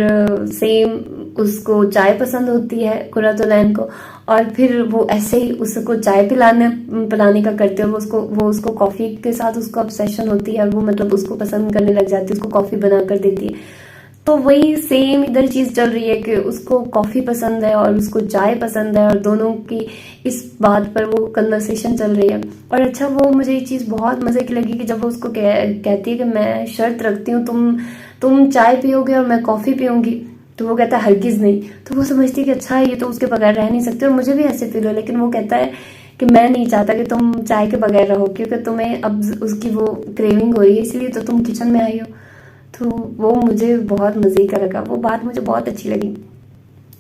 سیم اس کو چائے پسند ہوتی ہے قرۃ العین کو، اور پھر وہ ایسے ہی اس کو چائے پلانے کا کرتے ہیں، وہ اس کو کافی کے ساتھ اس کو obsession ہوتی ہے اور وہ مطلب اس کو پسند کرنے لگ جاتی ہے، اس کو کافی بنا کر دیتی ہے. تو وہی سیم ادھر چیز چل رہی ہے کہ اس کو کافی پسند ہے اور اس کو چائے پسند ہے اور دونوں کی اس بات پر وہ کنورسیشن چل رہی ہے. اور اچھا وہ مجھے یہ چیز بہت مزے کی لگی کہ جب وہ اس کو کہتی ہے کہ میں شرط رکھتی ہوں تم چائے پیو گے اور میں کافی پیوں گی، تو وہ کہتا ہے ہرگز نہیں. تو وہ سمجھتی ہے کہ اچھا یہ تو اس کے بغیر رہ نہیں سکتے اور مجھے بھی ایسے فیل ہو، لیکن وہ کہتا ہے کہ میں نہیں چاہتا کہ تم چائے کے بغیر رہو کیونکہ تمہیں اب اس کی وہ کریونگ ہو رہی ہے، اس لیے تو تم کچن میں آئی ہو. تو وہ مجھے بہت مزے کا لگا، وہ بات مجھے بہت اچھی لگی.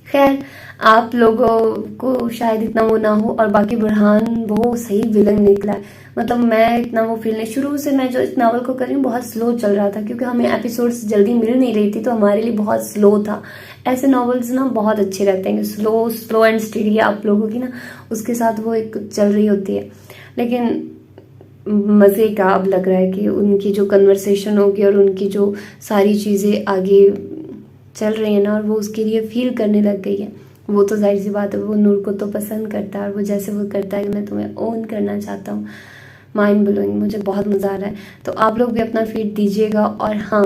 خیر آپ لوگوں کو شاید اتنا وہ نہ ہو، اور باقی برہان وہ صحیح ولن نکلا ہے. مطلب میں اتنا وہ فیل نہیں، شروع سے میں جو اس ناول کو کر رہی ہوں بہت سلو چل رہا تھا کیونکہ ہمیں ایپیسوڈز جلدی مل نہیں رہی تھی تو ہمارے لیے بہت سلو تھا. ایسے ناولز نا بہت اچھے رہتے ہیں کہ سلو اینڈ اسٹڈی آپ لوگوں کی نا اس کے ساتھ وہ ایک چل رہی ہوتی ہے. لیکن مزے کا اب لگ رہا ہے کہ ان کی جو کنورسیشن ہوگی اور ان کی جو ساری چیزیں آگے چل رہی ہیں نا اور وہ اس کے لیے فیل کرنے لگ گئی ہے. وہ تو ظاہر سی بات ہے وہ نور کو تو پسند کرتا ہے اور وہ جیسے وہ کرتا ہے کہ میں تمہیں اون کرنا چاہتا ہوں. مائنڈ بلوئنگ، مجھے بہت مزہ آ رہا ہے. تو آپ لوگ بھی اپنا فیڈ دیجیے گا اور ہاں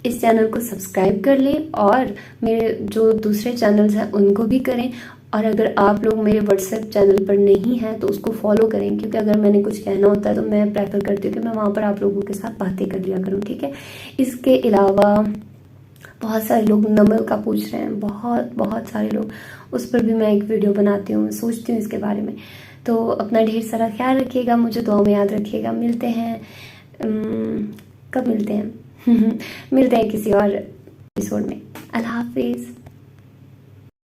اس چینل کو سبسکرائب کر لیں اور میرے جو دوسرے چینلز ہیں ان کو بھی کریں. اور اگر آپ لوگ میرے واٹس ایپ چینل پر نہیں ہیں تو اس کو فالو کریں کیونکہ اگر میں نے کچھ کہنا ہوتا ہے تو میں پریفر کرتی ہوں کہ میں وہاں پر آپ لوگوں کے ساتھ باتیں کر لیا کروں، ٹھیک ہے. اس کے علاوہ بہت سارے لوگ نمل کا پوچھ رہے ہیں، بہت سارے لوگ، اس پر بھی میں ایک ویڈیو بناتی ہوں، سوچتی ہوں اس کے بارے میں. تو اپنا ڈھیر سارا خیال رکھیے گا، مجھے دعا میں یاد رکھیے گا. ملتے ہیں کب ملتے ہیں ملتے ہیں کسی اور ایپیسوڈ میں. اللہ حافظ.